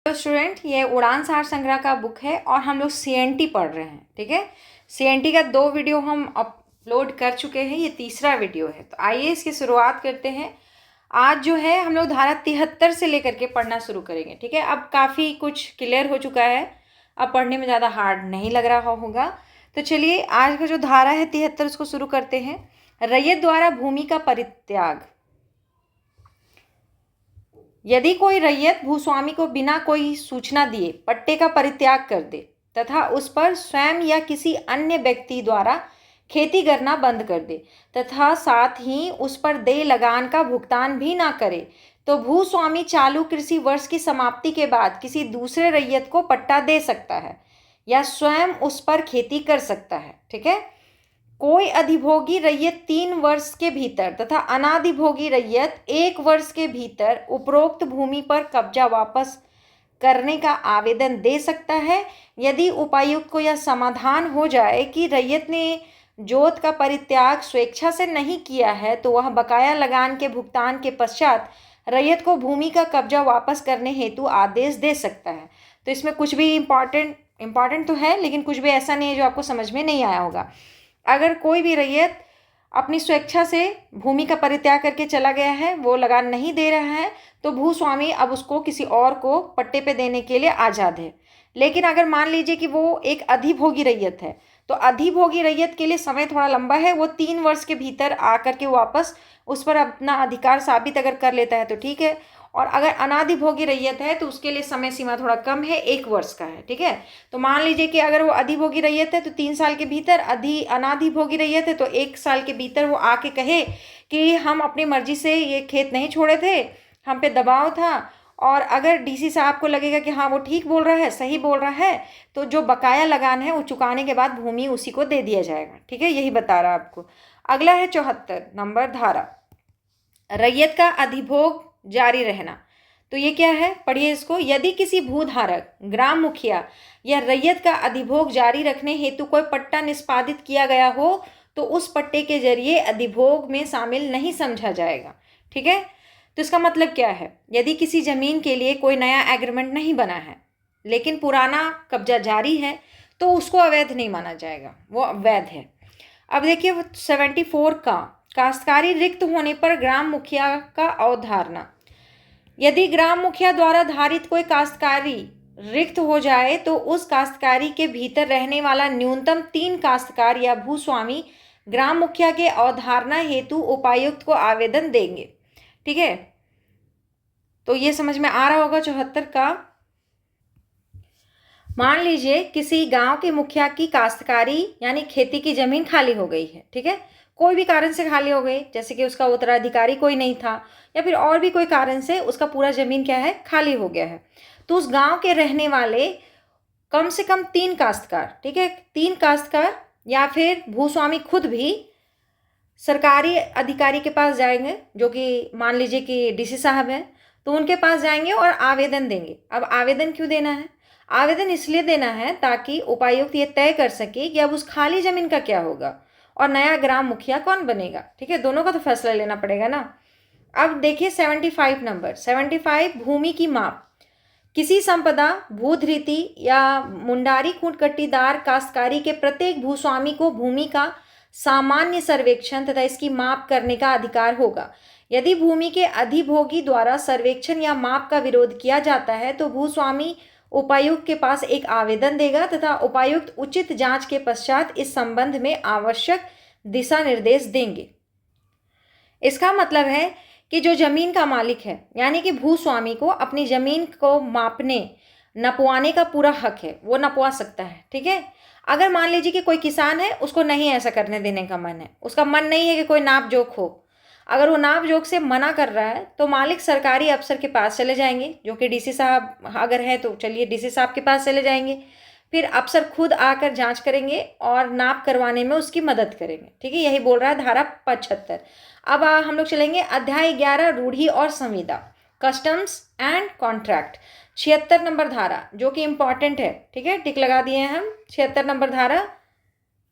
तो स्टूडेंट, ये उड़ान सार संग्रह का बुक है और हम लोग सीएनटी पढ़ रहे हैं। ठीक है, सीएनटी का 2 वीडियो हम अपलोड कर चुके हैं, ये तीसरा वीडियो है। तो आइए इसकी शुरुआत करते हैं। आज जो है हम लोग धारा 73 से लेकर के पढ़ना शुरू करेंगे। ठीक है, अब काफ़ी कुछ क्लियर हो चुका है, अब पढ़ने में ज़्यादा हार्ड नहीं लग रहा होगा। तो चलिए आज का जो धारा है 73 उसको शुरू करते हैं। रैयत द्वारा भूमि का परित्याग। यदि कोई रैयत भूस्वामी को बिना कोई सूचना दिए पट्टे का परित्याग कर दे तथा उस पर स्वयं या किसी अन्य व्यक्ति द्वारा खेती करना बंद कर दे तथा साथ ही उस पर देय लगान का भुगतान भी ना करे, तो भूस्वामी चालू कृषि वर्ष की समाप्ति के बाद किसी दूसरे रैयत को पट्टा दे सकता है या स्वयं उस पर खेती कर सकता है। ठीक है, कोई अधिभोगी रैयत 3 वर्ष के भीतर तथा अनाधिभोगी रैयत 1 वर्ष के भीतर उपरोक्त भूमि पर कब्जा वापस करने का आवेदन दे सकता है। यदि उपायुक्त को यह समाधान हो जाए कि रैयत ने जोत का परित्याग स्वेच्छा से नहीं किया है, तो वह बकाया लगान के भुगतान के पश्चात रैयत को भूमि का कब्जा वापस करने हेतु आदेश दे सकता है। तो इसमें कुछ भी इम्पॉर्टेंट तो है, लेकिन कुछ भी ऐसा नहीं है जो आपको समझ में नहीं आया होगा। अगर कोई भी रैयत अपनी स्वेच्छा से भूमि का परित्याग करके चला गया है, वो लगान नहीं दे रहा है, तो भूस्वामी अब उसको किसी और को पट्टे पे देने के लिए आज़ाद है। लेकिन अगर मान लीजिए कि वो एक अधिभोगी रैयत है, तो अधिभोगी रैयत के लिए समय थोड़ा लंबा है, वो 3 वर्ष के भीतर आकर के वापस उस पर अपना अधिकार साबित अगर कर लेता है तो ठीक है। और अगर अनाधिभोगी रैयत है तो उसके लिए समय सीमा थोड़ा कम है, 1 वर्ष का है। ठीक है, तो मान लीजिए कि अगर वो अधिभोगी रैयत है तो 3 साल के भीतर, अनाधिभोगी रैयत है तो 1 साल के भीतर वो आके कहे कि हम अपनी मर्जी से ये खेत नहीं छोड़े थे, हम पे दबाव था। और अगर डीसी साहब को लगेगा कि हाँ वो ठीक बोल रहा है, सही बोल रहा है, तो जो बकाया लगान है वो चुकाने के बाद भूमि उसी को दे दिया जाएगा। ठीक है, यही बता रहा आपको। अगला है 74 नंबर धारा, रैयत का अधिभोग जारी रहना। तो ये क्या है, पढ़िए इसको। यदि किसी भूधारक, ग्राम मुखिया या रैयत का अधिभोग जारी रखने हेतु कोई पट्टा निष्पादित किया गया हो, तो उस पट्टे के जरिए अधिभोग में शामिल नहीं समझा जाएगा। ठीक है, तो इसका मतलब क्या है, यदि किसी जमीन के लिए कोई नया एग्रीमेंट नहीं बना है लेकिन पुराना कब्जा जारी है, तो उसको अवैध नहीं माना जाएगा, वो अवैध है। अब देखिए 74 का, काश्तकारी रिक्त होने पर ग्राम मुखिया का अवधारणा। यदि ग्राम मुखिया द्वारा धारित कोई काश्तकारी रिक्त हो जाए, तो उस काश्तकारी के भीतर रहने वाला न्यूनतम 3 काश्तकार या भूस्वामी ग्राम मुखिया के अवधारणा हेतु उपायुक्त को आवेदन देंगे। ठीक है, तो ये समझ में आ रहा होगा 74 का। मान लीजिए किसी गांव के मुखिया की काश्तकारी यानी खेती की जमीन खाली हो गई है। ठीक है, कोई भी कारण से खाली हो गई, जैसे कि उसका उत्तराधिकारी कोई नहीं था या फिर और भी कोई कारण से उसका पूरा जमीन क्या है, खाली हो गया है। तो उस गांव के रहने वाले कम से कम 3 काश्तकार, ठीक है, 3 काश्तकार या फिर भूस्वामी खुद भी सरकारी अधिकारी के पास जाएंगे, जो कि मान लीजिए कि डीसी साहब हैं, तो उनके पास जाएंगे और आवेदन देंगे। अब आवेदन क्यों देना है, आवेदन इसलिए देना है ताकि उपायुक्त ये तय कर सके कि अब उस खाली जमीन का क्या होगा और नया ग्राम मुखिया कौन बनेगा। ठीक है, दोनों का तो फैसला लेना पड़ेगा ना। अब देखिए 75 नंबर, 75 भूमि की माप। किसी संपदा, भूधृति या मुंडारी खूंटकटीदार काश्तकारी के प्रत्येक भूस्वामी को भूमि का सामान्य सर्वेक्षण तथा इसकी माप करने का अधिकार होगा। यदि भूमि के अधिभोगी द्वारा सर्वेक्षण या माप का विरोध किया जाता है, तो भूस्वामी उपायुक्त के पास एक आवेदन देगा तथा उपायुक्त उचित जांच के पश्चात इस संबंध में आवश्यक दिशा निर्देश देंगे। इसका मतलब है कि जो जमीन का मालिक है यानी कि भूस्वामी को अपनी जमीन को मापने, नपवाने का पूरा हक है, वो नपवा सकता है। ठीक है, अगर मान लीजिए कि कोई किसान है, उसको नहीं ऐसा करने देने का मन है, उसका मन नहीं है कि कोई नाप जोख हो, अगर वो नाप जोख से मना कर रहा है, तो मालिक सरकारी अफसर के पास चले जाएंगे, जो कि डीसी साहब अगर है तो चलिए डीसी साहब के पास चले जाएंगे। फिर अफसर खुद आकर जांच करेंगे और नाप करवाने में उसकी मदद करेंगे। ठीक है, यही बोल रहा है धारा 75। अब हम लोग चलेंगे अध्याय 11, रूढ़ी और संविदा, कस्टम्स एंड कॉन्ट्रैक्ट। 76 नंबर धारा, जो कि इंपॉर्टेंट है। ठीक है, टिक लगा दिए हैं हम। 76 नंबर धारा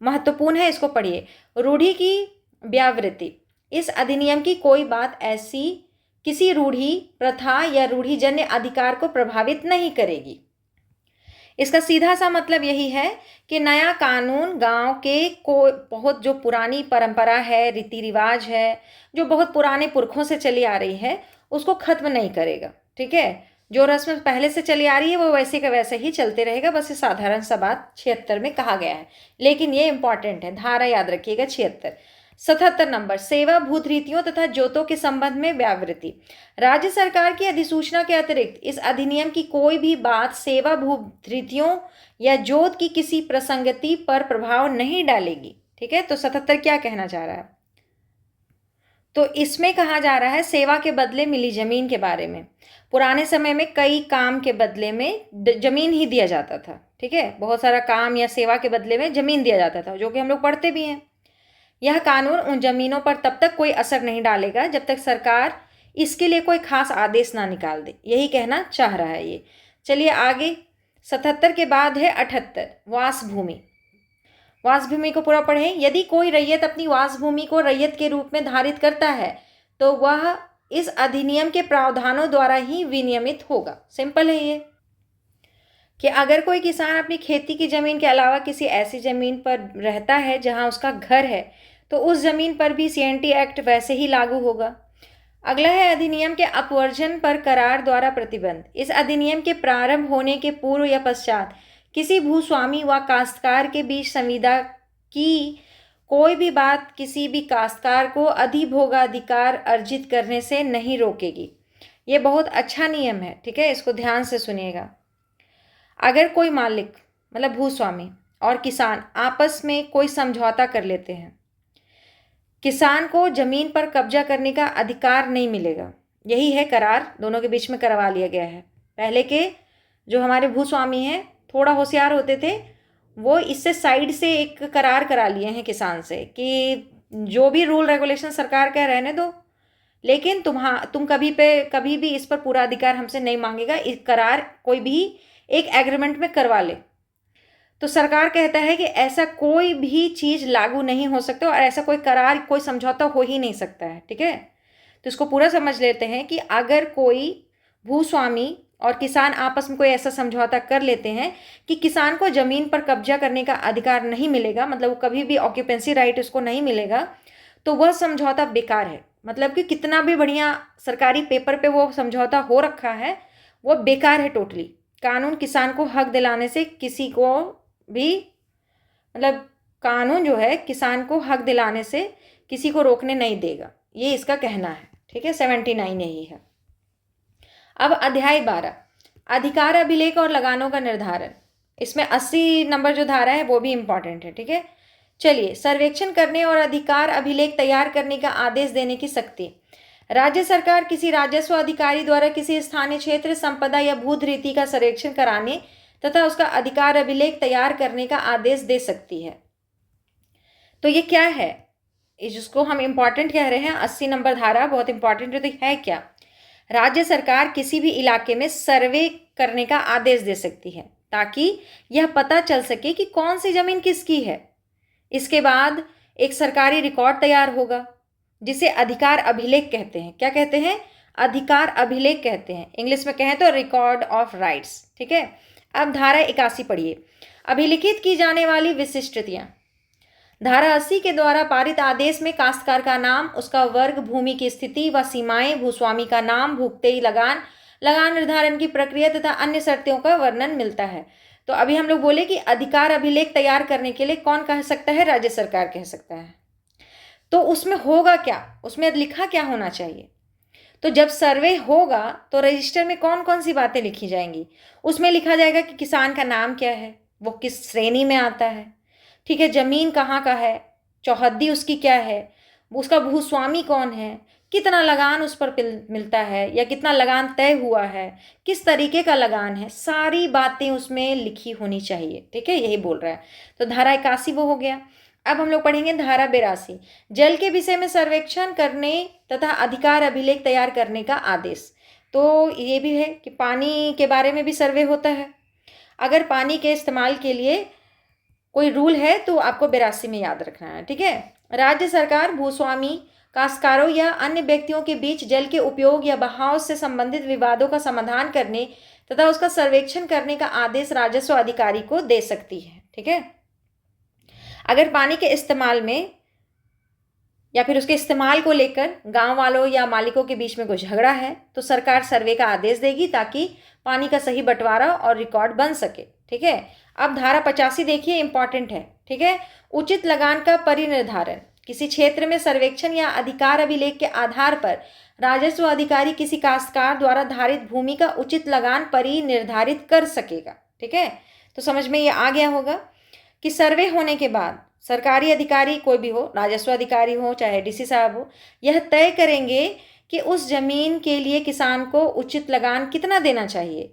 महत्वपूर्ण है, इसको पढ़िए। रूढ़ी की व्यावृत्ति। इस अधिनियम की कोई बात ऐसी किसी रूढ़ि, प्रथा या रूढ़िजन्य अधिकार को प्रभावित नहीं करेगी। इसका सीधा सा मतलब यही है कि नया कानून गांव के को बहुत जो पुरानी परंपरा है, रीति रिवाज है, जो बहुत पुराने पुरखों से चली आ रही है, उसको खत्म नहीं करेगा। ठीक है, जो रस्म पहले से चली आ रही है वो वैसे का वैसे ही चलते रहेगा। बस ये साधारण सा बात 76 में कहा गया है, लेकिन ये इंपॉर्टेंट है, धारा याद रखिएगा 76। 77 नंबर, सेवा भूत रीतियों तथा जोतों के संबंध में व्यावृत्ति। राज्य सरकार की अधिसूचना के अतिरिक्त इस अधिनियम की कोई भी बात सेवा भूत रीतियों या जोत की किसी प्रसंगति पर प्रभाव नहीं डालेगी। ठीक है, तो 77 क्या कहना चाह रहा है? तो इसमें कहा जा रहा है सेवा के बदले मिली जमीन के बारे में। पुराने समय में कई काम के बदले में जमीन ही दिया जाता था। ठीक है, बहुत सारा काम या सेवा के बदले में जमीन दिया जाता था, जो कि हम लोग पढ़ते भी हैं। यह कानून उन जमीनों पर तब तक कोई असर नहीं डालेगा जब तक सरकार इसके लिए कोई खास आदेश ना निकाल दे, यही कहना चाह रहा है ये। चलिए आगे, 77 के बाद है 78, वास भूमि। वास भूमि को पूरा पढ़ें। यदि कोई रैयत अपनी वास भूमि को रैयत के रूप में धारित करता है तो वह इस अधिनियम के प्रावधानों द्वारा ही विनियमित होगा। सिंपल है ये कि अगर कोई किसान अपनी खेती की ज़मीन के अलावा किसी ऐसी ज़मीन पर रहता है जहां उसका घर है, तो उस ज़मीन पर भी CNT एक्ट वैसे ही लागू होगा। अगला है अधिनियम के अपवर्जन पर करार द्वारा प्रतिबंध। इस अधिनियम के प्रारंभ होने के पूर्व या पश्चात किसी भूस्वामी व काश्तकार के बीच संविदा की कोई भी बात किसी भी काश्तकार को अधिभोगाधिकार अर्जित करने से नहीं रोकेगी। ये बहुत अच्छा नियम है। ठीक है, इसको ध्यान से सुनिएगा। अगर कोई मालिक मतलब भूस्वामी और किसान आपस में कोई समझौता कर लेते हैं, किसान को जमीन पर कब्जा करने का अधिकार नहीं मिलेगा। यही है करार, दोनों के बीच में करवा लिया गया है। पहले के जो हमारे भूस्वामी हैं थोड़ा होशियार होते थे, वो इससे साइड से एक करार करा लिए हैं किसान से कि जो भी रूल रेगुलेशन सरकार का रहने दो, लेकिन तुम कभी भी इस पर पूरा अधिकार हमसे नहीं मांगेगा। इस करार कोई भी एक एग्रीमेंट में करवा ले। तो सरकार कहता है कि ऐसा कोई भी चीज़ लागू नहीं हो सकता और ऐसा कोई करार, कोई समझौता हो ही नहीं सकता है। ठीक है, तो इसको पूरा समझ लेते हैं कि अगर कोई भूस्वामी और किसान आपस में कोई ऐसा समझौता कर लेते हैं कि किसान को ज़मीन पर कब्जा करने का अधिकार नहीं मिलेगा, मतलब वो कभी भी ऑक्यूपेंसी राइट उसको नहीं मिलेगा, तो वह समझौता बेकार है। मतलब कि कितना भी बढ़िया सरकारी पेपर पे वो समझौता हो रखा है, वो बेकार है टोटली। कानून किसान को हक दिलाने से किसी को भी, मतलब कानून जो है किसान को हक दिलाने से किसी को रोकने नहीं देगा, ये इसका कहना है। ठीक है, 79 यही है। अब अध्याय 12, अधिकार अभिलेख और लगानों का निर्धारण। इसमें 80 नंबर जो धारा है वो भी इंपॉर्टेंट है। ठीक है, चलिए, सर्वेक्षण करने और अधिकार अभिलेख तैयार करने का आदेश देने की शक्ति। राज्य सरकार किसी राजस्व अधिकारी द्वारा किसी स्थानीय क्षेत्र, संपदा या भूत रीति का सर्वेक्षण कराने तथा उसका अधिकार अभिलेख तैयार करने का आदेश दे सकती है। तो ये क्या है, जिसको हम इंपॉर्टेंट कह रहे हैं, 80 नंबर धारा बहुत इंपॉर्टेंट है। क्या? राज्य सरकार किसी भी इलाके में सर्वे करने का आदेश दे सकती है ताकि यह पता चल सके कि कौन सी जमीन किसकी है। इसके बाद एक सरकारी रिकॉर्ड तैयार होगा जिसे अधिकार अभिलेख कहते हैं। क्या कहते हैं? अधिकार अभिलेख कहते हैं। इंग्लिश में कहें तो रिकॉर्ड ऑफ राइट्स। ठीक है, अब धारा 81 पढ़िए। अभिलिखित की जाने वाली विशिष्टताएं। धारा 80 के द्वारा पारित आदेश में काश्तकार का नाम, उसका वर्ग, भूमि की स्थिति व सीमाएं, भूस्वामी का नाम, भुगताई लगान, लगान निर्धारण की प्रक्रिया तथा अन्य शर्तों का वर्णन मिलता है। तो अभी हम लोग बोले कि अधिकार अभिलेख तैयार करने के लिए कौन कह सकता है? राज्य सरकार कह सकता है। तो उसमें होगा क्या, उसमें लिखा क्या होना चाहिए? तो जब सर्वे होगा तो रजिस्टर में कौन कौन सी बातें लिखी जाएंगी? उसमें लिखा जाएगा कि किसान का नाम क्या है, वो किस श्रेणी में आता है, ठीक है, जमीन कहाँ का है, चौहद्दी उसकी क्या है, उसका भूस्वामी कौन है, कितना लगान उस पर मिलता है या कितना लगान तय हुआ है, किस तरीके का लगान है, सारी बातें उसमें लिखी होनी चाहिए। ठीक है, यही बोल रहा है। तो धारा 81 वो हो गया। अब हम लोग पढ़ेंगे धारा 82, जल के विषय में सर्वेक्षण करने तथा अधिकार अभिलेख तैयार करने का आदेश। तो ये भी है कि पानी के बारे में भी सर्वे होता है। अगर पानी के इस्तेमाल के लिए कोई रूल है तो आपको 82 में याद रखना है। ठीक है, राज्य सरकार भूस्वामी काश्तकारों या अन्य व्यक्तियों के बीच जल के उपयोग या बहाव से संबंधित विवादों का समाधान करने तथा उसका सर्वेक्षण करने का आदेश राजस्व अधिकारी को दे सकती है। ठीक है। अगर पानी के इस्तेमाल में या फिर उसके इस्तेमाल को लेकर गांव वालों या मालिकों के बीच में कोई झगड़ा है तो सरकार सर्वे का आदेश देगी ताकि पानी का सही बंटवारा और रिकॉर्ड बन सके। ठीक है। अब धारा 85 देखिए, इंपॉर्टेंट है। ठीक है। उचित लगान का परिनिर्धारण। किसी क्षेत्र में सर्वेक्षण या अधिकार अभिलेख के आधार पर राजस्व अधिकारी किसी काश्तकार द्वारा धारित भूमि का उचित लगान परिनिर्धारित कर सकेगा। ठीक है। तो समझ में ये आ गया होगा कि सर्वे होने के बाद सरकारी अधिकारी कोई भी हो, राजस्व अधिकारी हो चाहे डीसी साहब हो, यह तय करेंगे कि उस जमीन के लिए किसान को उचित लगान कितना देना चाहिए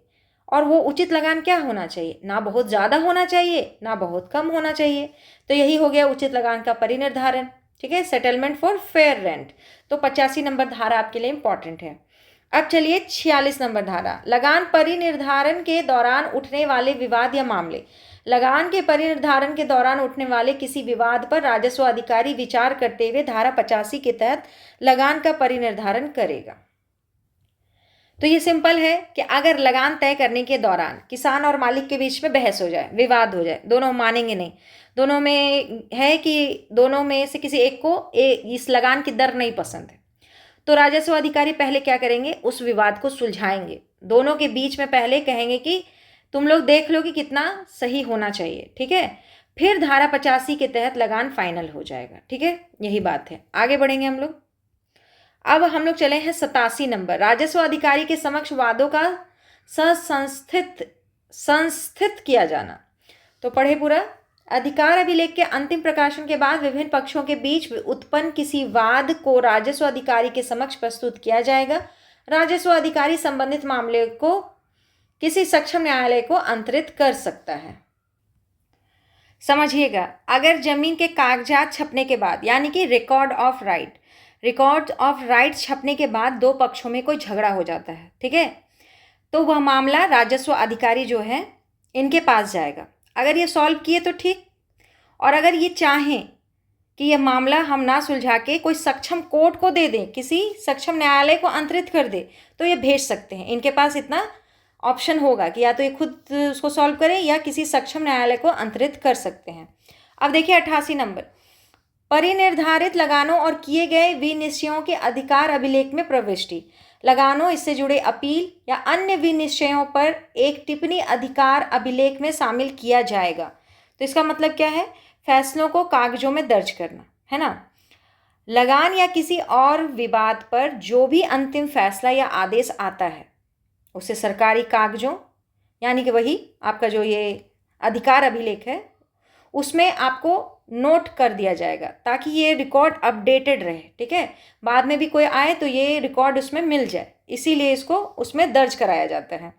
और वो उचित लगान क्या होना चाहिए, ना बहुत ज़्यादा होना चाहिए ना बहुत कम होना चाहिए। तो यही हो गया उचित लगान का परिनिर्धारण। ठीक है। Settlement for fair rent. तो 85 नंबर धारा आपके लिए इंपॉर्टेंट है। अब चलिए 46 नंबर धारा, लगान परिनिर्धारण के दौरान उठने वाले विवाद या मामले। लगान के परिनिर्धारण के दौरान उठने वाले किसी विवाद पर राजस्व अधिकारी विचार करते हुए धारा 85 के तहत लगान का परिनिर्धारण करेगा। तो ये सिंपल है कि अगर लगान तय करने के दौरान किसान और मालिक के बीच में बहस हो जाए, विवाद हो जाए, दोनों मानेंगे नहीं, दोनों में है कि दोनों में से किसी एक को इस लगान की दर नहीं पसंद है, तो राजस्व अधिकारी पहले क्या करेंगे, उस विवाद को सुलझाएंगे। दोनों के बीच में पहले कहेंगे कि तुम लोग देख लो कि कितना सही होना चाहिए। ठीक है। फिर धारा 85 के तहत लगान फाइनल हो जाएगा। ठीक है। यही बात है। आगे बढ़ेंगे हम लोग। अब हम लोग चले हैं 87 नंबर, राजस्व अधिकारी के समक्ष वादों का संस्थित किया जाना। तो पढ़े पूरा। अधिकार अभिलेख के अंतिम प्रकाशन के बाद विभिन्न पक्षों के बीच उत्पन्न किसी वाद को राजस्व अधिकारी के समक्ष प्रस्तुत किया जाएगा। राजस्व अधिकारी संबंधित मामले को किसी सक्षम न्यायालय को अंतरित कर सकता है। समझिएगा, अगर जमीन के कागजात छपने के बाद यानी कि रिकॉर्ड ऑफ राइट छपने के बाद दो पक्षों में कोई झगड़ा हो जाता है, ठीक है, तो वह मामला राजस्व अधिकारी जो है इनके पास जाएगा। अगर ये सॉल्व किए तो ठीक, और अगर ये चाहें कि यह मामला हम ना सुलझा के कोई सक्षम कोर्ट को दे दें, किसी सक्षम न्यायालय को अंतरित कर दे, तो ये भेज सकते हैं। इनके पास इतना ऑप्शन होगा कि या तो ये खुद उसको सॉल्व करें या किसी सक्षम न्यायालय को अंतरित कर सकते हैं। अब देखिए 88 नंबर, परिनिर्धारित लगानों और किए गए विनिश्चयों के अधिकार अभिलेख में प्रविष्टि। लगानों, इससे जुड़े अपील या अन्य विनिश्चयों पर एक टिप्पणी अधिकार अभिलेख में शामिल किया जाएगा। तो इसका मतलब क्या है, फैसलों को कागजों में दर्ज करना, है ना। लगान या किसी और विवाद पर जो भी अंतिम फैसला या आदेश आता है उसे सरकारी कागजों यानी कि वही आपका जो ये अधिकार अभिलेख है उसमें आपको नोट कर दिया जाएगा ताकि ये रिकॉर्ड अपडेटेड रहे, ठीक है, बाद में भी कोई आए तो ये रिकॉर्ड उसमें मिल जाए, इसीलिए इसको उसमें दर्ज कराया जाता है।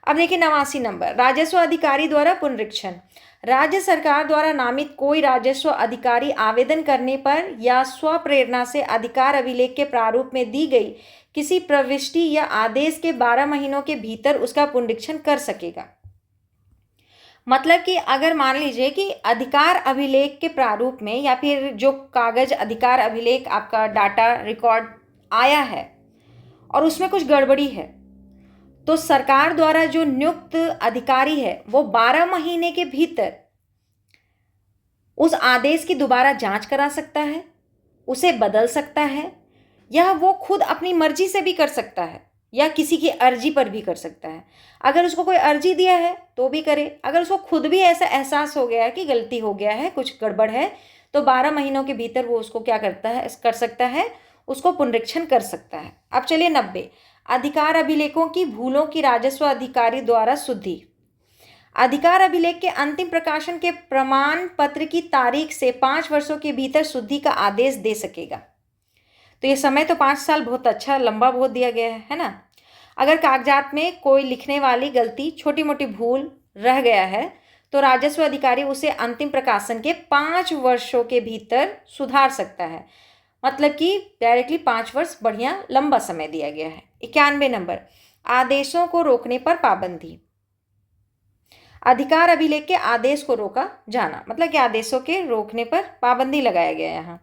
अब देखिए 89 नंबर, राजस्व अधिकारी द्वारा पुनरीक्षण। राज्य सरकार द्वारा नामित कोई राजस्व अधिकारी आवेदन करने पर या स्वप्रेरणा से अधिकार अभिलेख के प्रारूप में दी गई किसी प्रविष्टि या आदेश के 12 महीनों के भीतर उसका पुनरीक्षण कर सकेगा। मतलब कि अगर मान लीजिए कि अधिकार अभिलेख के प्रारूप में या फिर जो कागज अधिकार अभिलेख आपका डाटा रिकॉर्ड आया है और उसमें कुछ गड़बड़ी है, तो सरकार द्वारा जो नियुक्त अधिकारी है वो 12 महीने के भीतर उस आदेश की दोबारा जांच करा सकता है, उसे बदल सकता है, या वो खुद अपनी मर्जी से भी कर सकता है या किसी की अर्जी पर भी कर सकता है। अगर उसको कोई अर्जी दिया है तो भी करे, अगर उसको खुद भी ऐसा एहसास हो गया है कि गलती हो गया है, कुछ गड़बड़ है, तो 12 महीनों के भीतर वो उसको क्या कर सकता है, उसको पुनरीक्षण कर सकता है। अब चलिए 90, अधिकार अभिलेखों की भूलों की राजस्व अधिकारी द्वारा शुद्धि। अधिकार अभिलेख के अंतिम प्रकाशन के प्रमाण पत्र की तारीख से 5 वर्षों के भीतर शुद्धि का आदेश दे सकेगा। तो ये समय तो 5 साल बहुत अच्छा लंबा बहुत दिया गया है ना। अगर कागजात में कोई लिखने वाली गलती, छोटी मोटी भूल रह गया है तो राजस्व अधिकारी उसे अंतिम प्रकाशन के 5 वर्षों के भीतर सुधार सकता है। मतलब कि डायरेक्टली 5 वर्ष बढ़िया लंबा समय दिया गया है। 91 नंबर, आदेशों को रोकने पर पाबंदी। अधिकार अभिलेख के आदेश को रोका जाना, मतलब कि आदेशों के रोकने पर पाबंदी लगाया गया है यहाँ।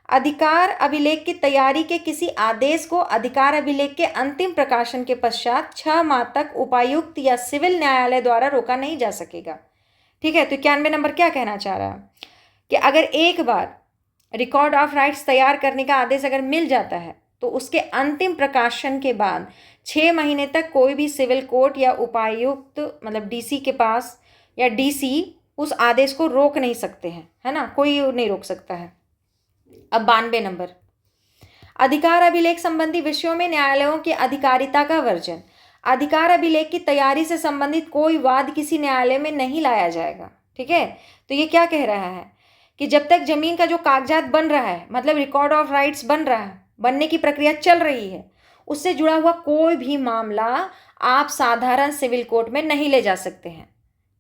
अधिकार अभिलेख की तैयारी के किसी आदेश को अधिकार अभिलेख के अंतिम प्रकाशन के पश्चात 6 माह तक उपायुक्त या सिविल न्यायालय द्वारा रोका नहीं जा सकेगा। ठीक है, तो 91 नंबर क्या कहना चाह रहा है कि अगर एक बार रिकॉर्ड ऑफ राइट्स तैयार करने का आदेश अगर मिल जाता है तो उसके अंतिम प्रकाशन के बाद 6 महीने तक कोई भी सिविल कोर्ट या उपायुक्त मतलब डीसी के पास या डीसी उस आदेश को रोक नहीं सकते हैं, है ना, कोई नहीं रोक सकता है। अब 92 नंबर, अधिकार अभिलेख संबंधी विषयों में न्यायालयों की अधिकारिता का वर्जन। अधिकार अभिलेख की तैयारी से संबंधित कोई वाद किसी न्यायालय में नहीं लाया जाएगा। ठीक है, तो ये क्या कह रहा है कि जब तक जमीन का जो कागजात बन रहा है, मतलब रिकॉर्ड ऑफ राइट्स बन रहा है, बनने की प्रक्रिया चल रही है, उससे जुड़ा हुआ कोई भी मामला आप साधारण सिविल कोर्ट में नहीं ले जा सकते हैं।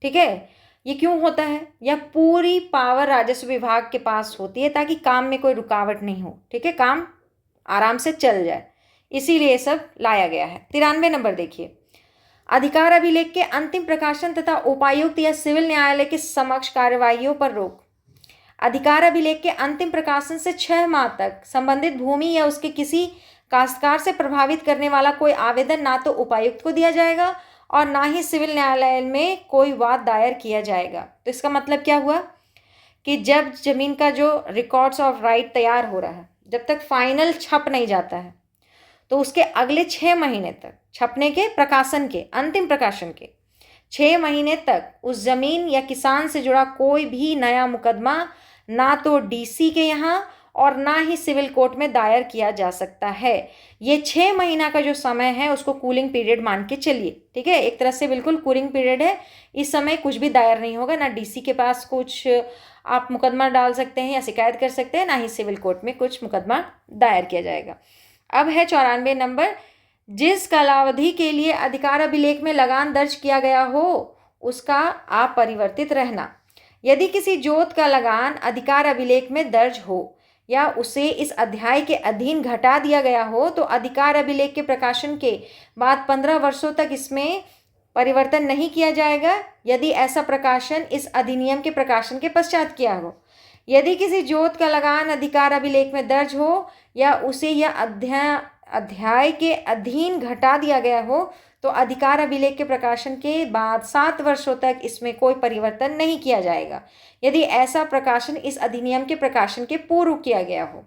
ठीक है, ये क्यों होता है? यह पूरी पावर राजस्व विभाग के पास होती है ताकि काम में कोई रुकावट नहीं हो। ठीक है, काम आराम से चल जाए, इसीलिए ये सब लाया गया है। 93 नंबर देखिए, अधिकार अभिलेख के अंतिम प्रकाशन तथा उपायुक्त या सिविल न्यायालय के समक्ष कार्यवाहियों पर रोक। अधिकार अभिलेख के अंतिम प्रकाशन से 6 माह तक संबंधित भूमि या उसके किसी काश्तकार से प्रभावित करने वाला कोई आवेदन ना तो उपायुक्त को दिया जाएगा और ना ही सिविल न्यायालय में कोई वाद दायर किया जाएगा। तो इसका मतलब क्या हुआ कि जब जमीन का जो रिकॉर्ड्स ऑफ राइट तैयार हो रहा है, जब तक फाइनल छप नहीं जाता है, तो उसके अगले 6 महीने तक, छपने के प्रकाशन के अंतिम प्रकाशन के 6 महीने तक उस जमीन या किसान से जुड़ा कोई भी नया मुकदमा ना तो डीसी के यहाँ और ना ही सिविल कोर्ट में दायर किया जा सकता है। ये 6 महीना का जो समय है उसको कूलिंग पीरियड मान के चलिए। ठीक है, एक तरह से बिल्कुल कूलिंग पीरियड है। इस समय कुछ भी दायर नहीं होगा, ना डीसी के पास कुछ आप मुकदमा डाल सकते हैं या शिकायत कर सकते हैं, ना ही सिविल कोर्ट में कुछ मुकदमा दायर किया जाएगा। अब है 94 नंबर, जिस कालावधि के लिए अधिकार अभिलेख में लगान दर्ज किया गया हो उसका अपरिवर्तित रहना। यदि किसी जोत का लगान अधिकार अभिलेख में दर्ज हो या उसे इस अध्याय के अधीन घटा दिया गया हो तो अधिकार अभिलेख के प्रकाशन के बाद 15 वर्षों तक इसमें परिवर्तन नहीं किया जाएगा यदि ऐसा प्रकाशन इस अधिनियम के प्रकाशन के पश्चात किया हो। यदि किसी जोत का लगान अधिकार अभिलेख में दर्ज हो या उसे यह अध्याय के अधीन घटा दिया गया हो तो अधिकार अभिलेख के प्रकाशन के बाद 7 वर्षों तक इसमें कोई परिवर्तन नहीं किया जाएगा यदि ऐसा प्रकाशन इस अधिनियम के प्रकाशन के पूर्व किया गया हो।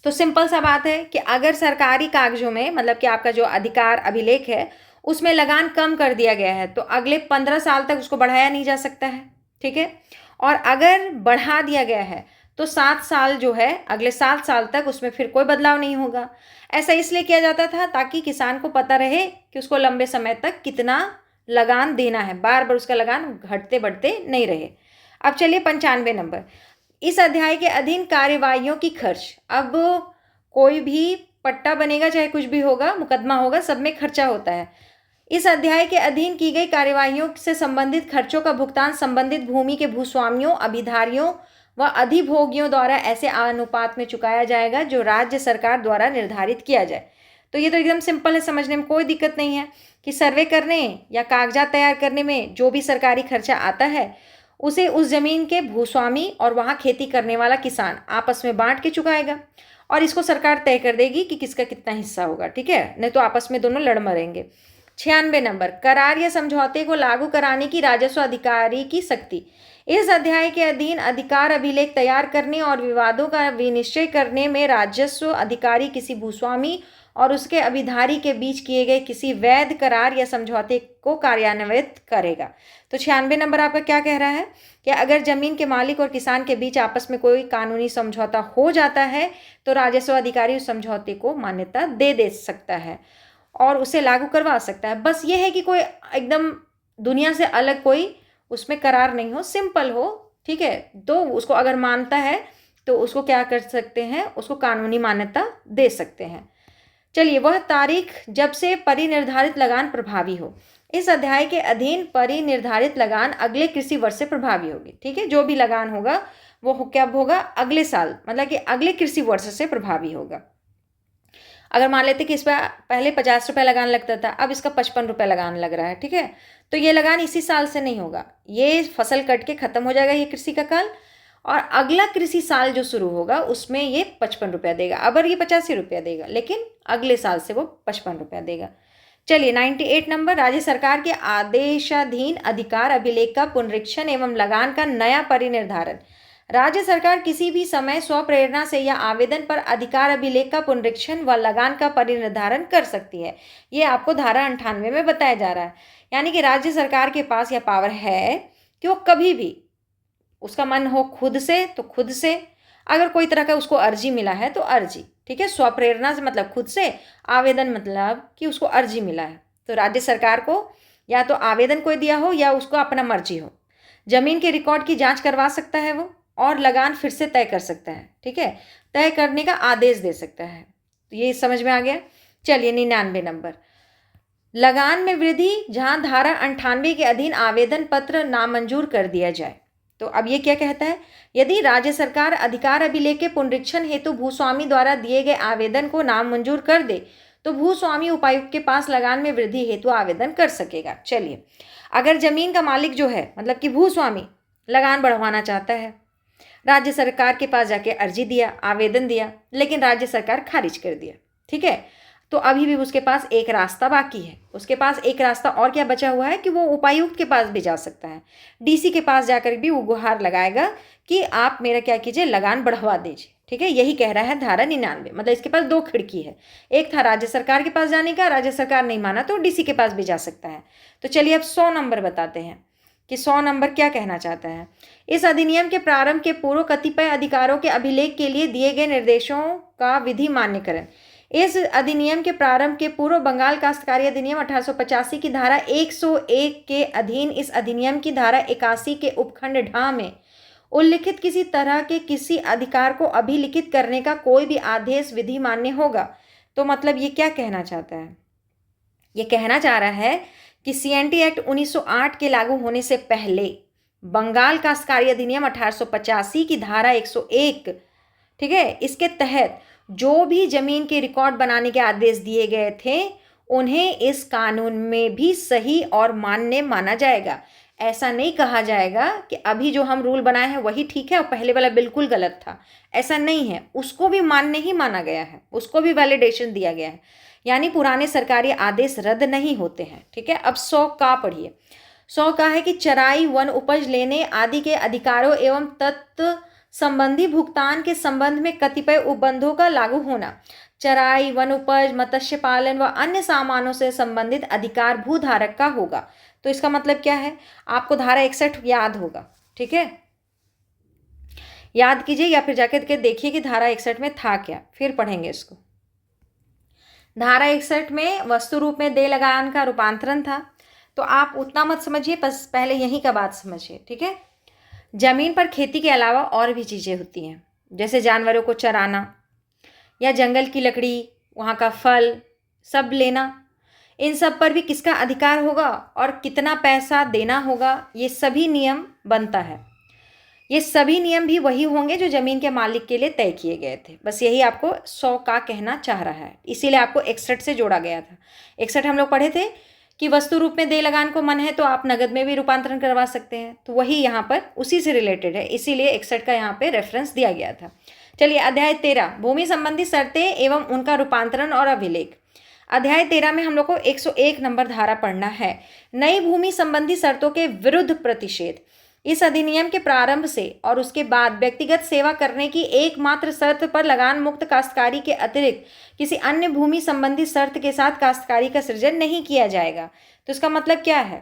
तो सिंपल सा बात है कि अगर सरकारी कागजों में मतलब कि आपका जो अधिकार अभिलेख है उसमें लगान कम कर दिया गया है तो अगले 15 साल तक उसको बढ़ाया नहीं जा सकता है। ठीक है, और अगर बढ़ा दिया गया है तो 7 साल जो है अगले 7 साल तक उसमें फिर कोई बदलाव नहीं होगा। ऐसा इसलिए किया जाता था ताकि किसान को पता रहे कि उसको लंबे समय तक कितना लगान देना है, बार बार उसका लगान घटते बढ़ते नहीं रहे। अब चलिए 95 नंबर, इस अध्याय के अधीन कार्यवाहियों की खर्च। अब कोई भी पट्टा बनेगा चाहे कुछ भी होगा, मुकदमा होगा, सब में खर्चा होता है। इस अध्याय के अधीन की गई कार्यवाहियों से संबंधित खर्चों का भुगतान संबंधित भूमि के भूस्वामियों, अभिधारियों व अधिभोगियों द्वारा ऐसे अनुपात में चुकाया जाएगा जो राज्य सरकार द्वारा निर्धारित किया जाए। तो ये तो एकदम सिंपल है, समझने में कोई दिक्कत नहीं है कि सर्वे करने या कागजात तैयार करने में जो भी सरकारी खर्चा आता है उसे उस जमीन के भूस्वामी और वहाँ खेती करने वाला किसान आपस में बांट के चुकाएगा और इसको सरकार तय कर देगी कि किसका कितना हिस्सा होगा। ठीक है, नहीं तो आपस में दोनों लड़ मरेंगे। 96 नंबर, करार या समझौते को लागू कराने की राजस्व अधिकारी की शक्ति। इस अध्याय के अधीन अधिकार अभिलेख तैयार करने और विवादों का विनिश्चय करने में राजस्व अधिकारी किसी भूस्वामी और उसके अभिधारी के बीच किए गए किसी वैध करार या समझौते को कार्यान्वित करेगा। तो 96 नंबर आपका क्या कह रहा है कि अगर जमीन के मालिक और किसान के बीच आपस में कोई कानूनी समझौता हो जाता है तो राजस्व अधिकारी उस समझौते को मान्यता दे सकता है और उसे लागू करवा सकता है। बस ये है कि कोई एकदम दुनिया से अलग कोई उसमें करार नहीं हो, सिंपल हो। ठीक है, तो उसको अगर मानता है तो उसको क्या कर सकते हैं, उसको कानूनी मान्यता दे सकते हैं। चलिए, वह तारीख जब से परिनिर्धारित लगान प्रभावी हो। इस अध्याय के अधीन परिनिर्धारित लगान अगले कृषि वर्ष से प्रभावी होगी। ठीक है, जो भी लगान होगा वो कब होगा, अगले साल, मतलब कि अगले कृषि वर्ष से प्रभावी होगा। अगर मान लेते कि इस पर पहले 50 रुपये लगान लगता था, अब इसका 55 रुपये लगान लग रहा है। ठीक है, तो ये लगान इसी साल से नहीं होगा, ये फसल कट के ख़त्म हो जाएगा ये कृषि का काल और अगला कृषि साल जो शुरू होगा उसमें ये 55 रुपया देगा। अबर ये 85 रुपया देगा, लेकिन अगले साल से वो 55 रुपया देगा। चलिए 98 नंबर, राज्य सरकार के आदेशाधीन अधिकार अभिलेख का पुनरीक्षण एवं लगान का नया परिनिर्धारण। राज्य सरकार किसी भी समय स्वप्रेरणा से या आवेदन पर अधिकार अभिलेख का पुनरीक्षण व लगान का परिनिर्धारण कर सकती है। ये आपको धारा 98 में बताया जा रहा है। यानी कि राज्य सरकार के पास यह पावर है कि वो कभी भी उसका मन हो खुद से तो खुद से, अगर कोई तरह का उसको अर्जी मिला है तो अर्जी, ठीक है। स्वप्रेरणा से मतलब खुद से, आवेदन मतलब कि उसको अर्जी मिला है तो राज्य सरकार को या तो आवेदन कोई दिया हो या उसको अपना मर्जी हो, जमीन के रिकॉर्ड की जांच करवा सकता है वो, और लगान फिर से तय कर सकता है, ठीक है। तय करने का आदेश दे सकता है। तो ये समझ में आ गया। चलिए 99 नंबर, लगान में वृद्धि जहां धारा 98 के अधीन आवेदन पत्र नामंजूर कर दिया जाए। तो अब ये क्या कहता है, यदि राज्य सरकार अधिकार अभिलेख के पुनरीक्षण हेतु भूस्वामी द्वारा दिए गए आवेदन को नामंजूर कर दे तो भूस्वामी उपायुक्त के पास लगान में वृद्धि हेतु आवेदन कर सकेगा। चलिए, अगर जमीन का मालिक जो है मतलब कि भूस्वामी लगान बढ़वाना चाहता है, राज्य सरकार के पास जाके अर्जी दिया, आवेदन दिया, लेकिन राज्य सरकार खारिज कर दिया, ठीक है, तो अभी भी उसके पास एक रास्ता बाकी है। उसके पास एक रास्ता और क्या बचा हुआ है कि वो उपायुक्त के पास भी जा सकता है, डीसी के पास जाकर भी वो गुहार लगाएगा कि आप मेरा क्या कीजिए, लगान बढ़वा दीजिए, ठीक है। यही कह रहा है धारा 99। मतलब इसके पास दो खिड़की है, एक था राज्य सरकार के पास जाने का, राज्य सरकार नहीं माना तो डीसी के पास भी जा सकता है। तो चलिए अब 100 नंबर बताते हैं कि 100 नंबर क्या कहना चाहता है। इस अधिनियम के प्रारंभ के पूर्व कतिपय अधिकारों के अभिलेख के लिए दिए गए निर्देशों का विधि मान्यकरण। इस अधिनियम के प्रारंभ के पूर्व बंगाल काश्तकारी अधिनियम 1885 की धारा 101 के अधीन इस अधिनियम की धारा 81 के उपखंड ढ में उल्लिखित किसी तरह के किसी अधिकार को अभिलिखित करने का कोई भी आदेश विधि मान्य होगा। तो मतलब ये क्या कहना चाहता है, ये कहना चाह रहा है कि सीएनटी एक्ट 1908 के लागू होने से पहले बंगाल काश्तकारी अधिनियम 1885 की धारा 101, ठीक है, इसके तहत जो भी जमीन के रिकॉर्ड बनाने के आदेश दिए गए थे उन्हें इस कानून में भी सही और मान्य माना जाएगा। ऐसा नहीं कहा जाएगा कि अभी जो हम रूल बनाए हैं वही ठीक है और पहले वाला बिल्कुल गलत था, ऐसा नहीं है। उसको भी मान्य ही माना गया है, उसको भी वैलिडेशन दिया गया है, यानी पुराने सरकारी आदेश रद्द नहीं होते हैं, ठीक है। अब 100 का पढ़िए। 100 का है कि चराई, वन उपज लेने आदि के अधिकारों एवं तत्व संबंधी भुगतान के संबंध में कतिपय उपबंधों का लागू होना। चराई, वन उपज, मत्स्य पालन व अन्य सामानों से संबंधित अधिकार भूधारक का होगा। तो इसका मतलब क्या है, आपको धारा 61 याद होगा, ठीक है, याद कीजिए या फिर जाकर के देखिए कि धारा 61 में था क्या, फिर पढ़ेंगे इसको। धारा 61 में वस्तु रूप में देय लगान का रूपांतरण था, तो आप उतना मत समझिए, बस पहले यहीं का बात समझिए, ठीक है। जमीन पर खेती के अलावा और भी चीज़ें होती हैं, जैसे जानवरों को चराना या जंगल की लकड़ी, वहाँ का फल सब लेना, इन सब पर भी किसका अधिकार होगा और कितना पैसा देना होगा, ये सभी नियम बनता है। ये सभी नियम भी वही होंगे जो जमीन के मालिक के लिए तय किए गए थे। बस यही आपको 100 का कहना चाह रहा है, इसीलिए आपको 61 से जोड़ा गया था। 61 हम लोग पढ़े थे कि वस्तु रूप में देय लगान को मन है तो आप नगद में भी रूपांतरण करवा सकते हैं, तो वही यहाँ पर उसी से रिलेटेड है, इसीलिए 61 का यहाँ पे रेफरेंस दिया गया था। चलिए अध्याय 13, भूमि संबंधी शर्तें एवं उनका रूपांतरण और अभिलेख। अध्याय 13 में हम लोग को 101 नंबर धारा पढ़ना है, नई भूमि संबंधी शर्तों के विरुद्ध प्रतिषेध। इस अधिनियम के प्रारंभ से और उसके बाद व्यक्तिगत सेवा करने की एकमात्र शर्त पर लगान मुक्त काश्तकारी के अतिरिक्त किसी अन्य भूमि संबंधी शर्त के साथ काश्तकारी का सृजन नहीं किया जाएगा। तो इसका मतलब क्या है,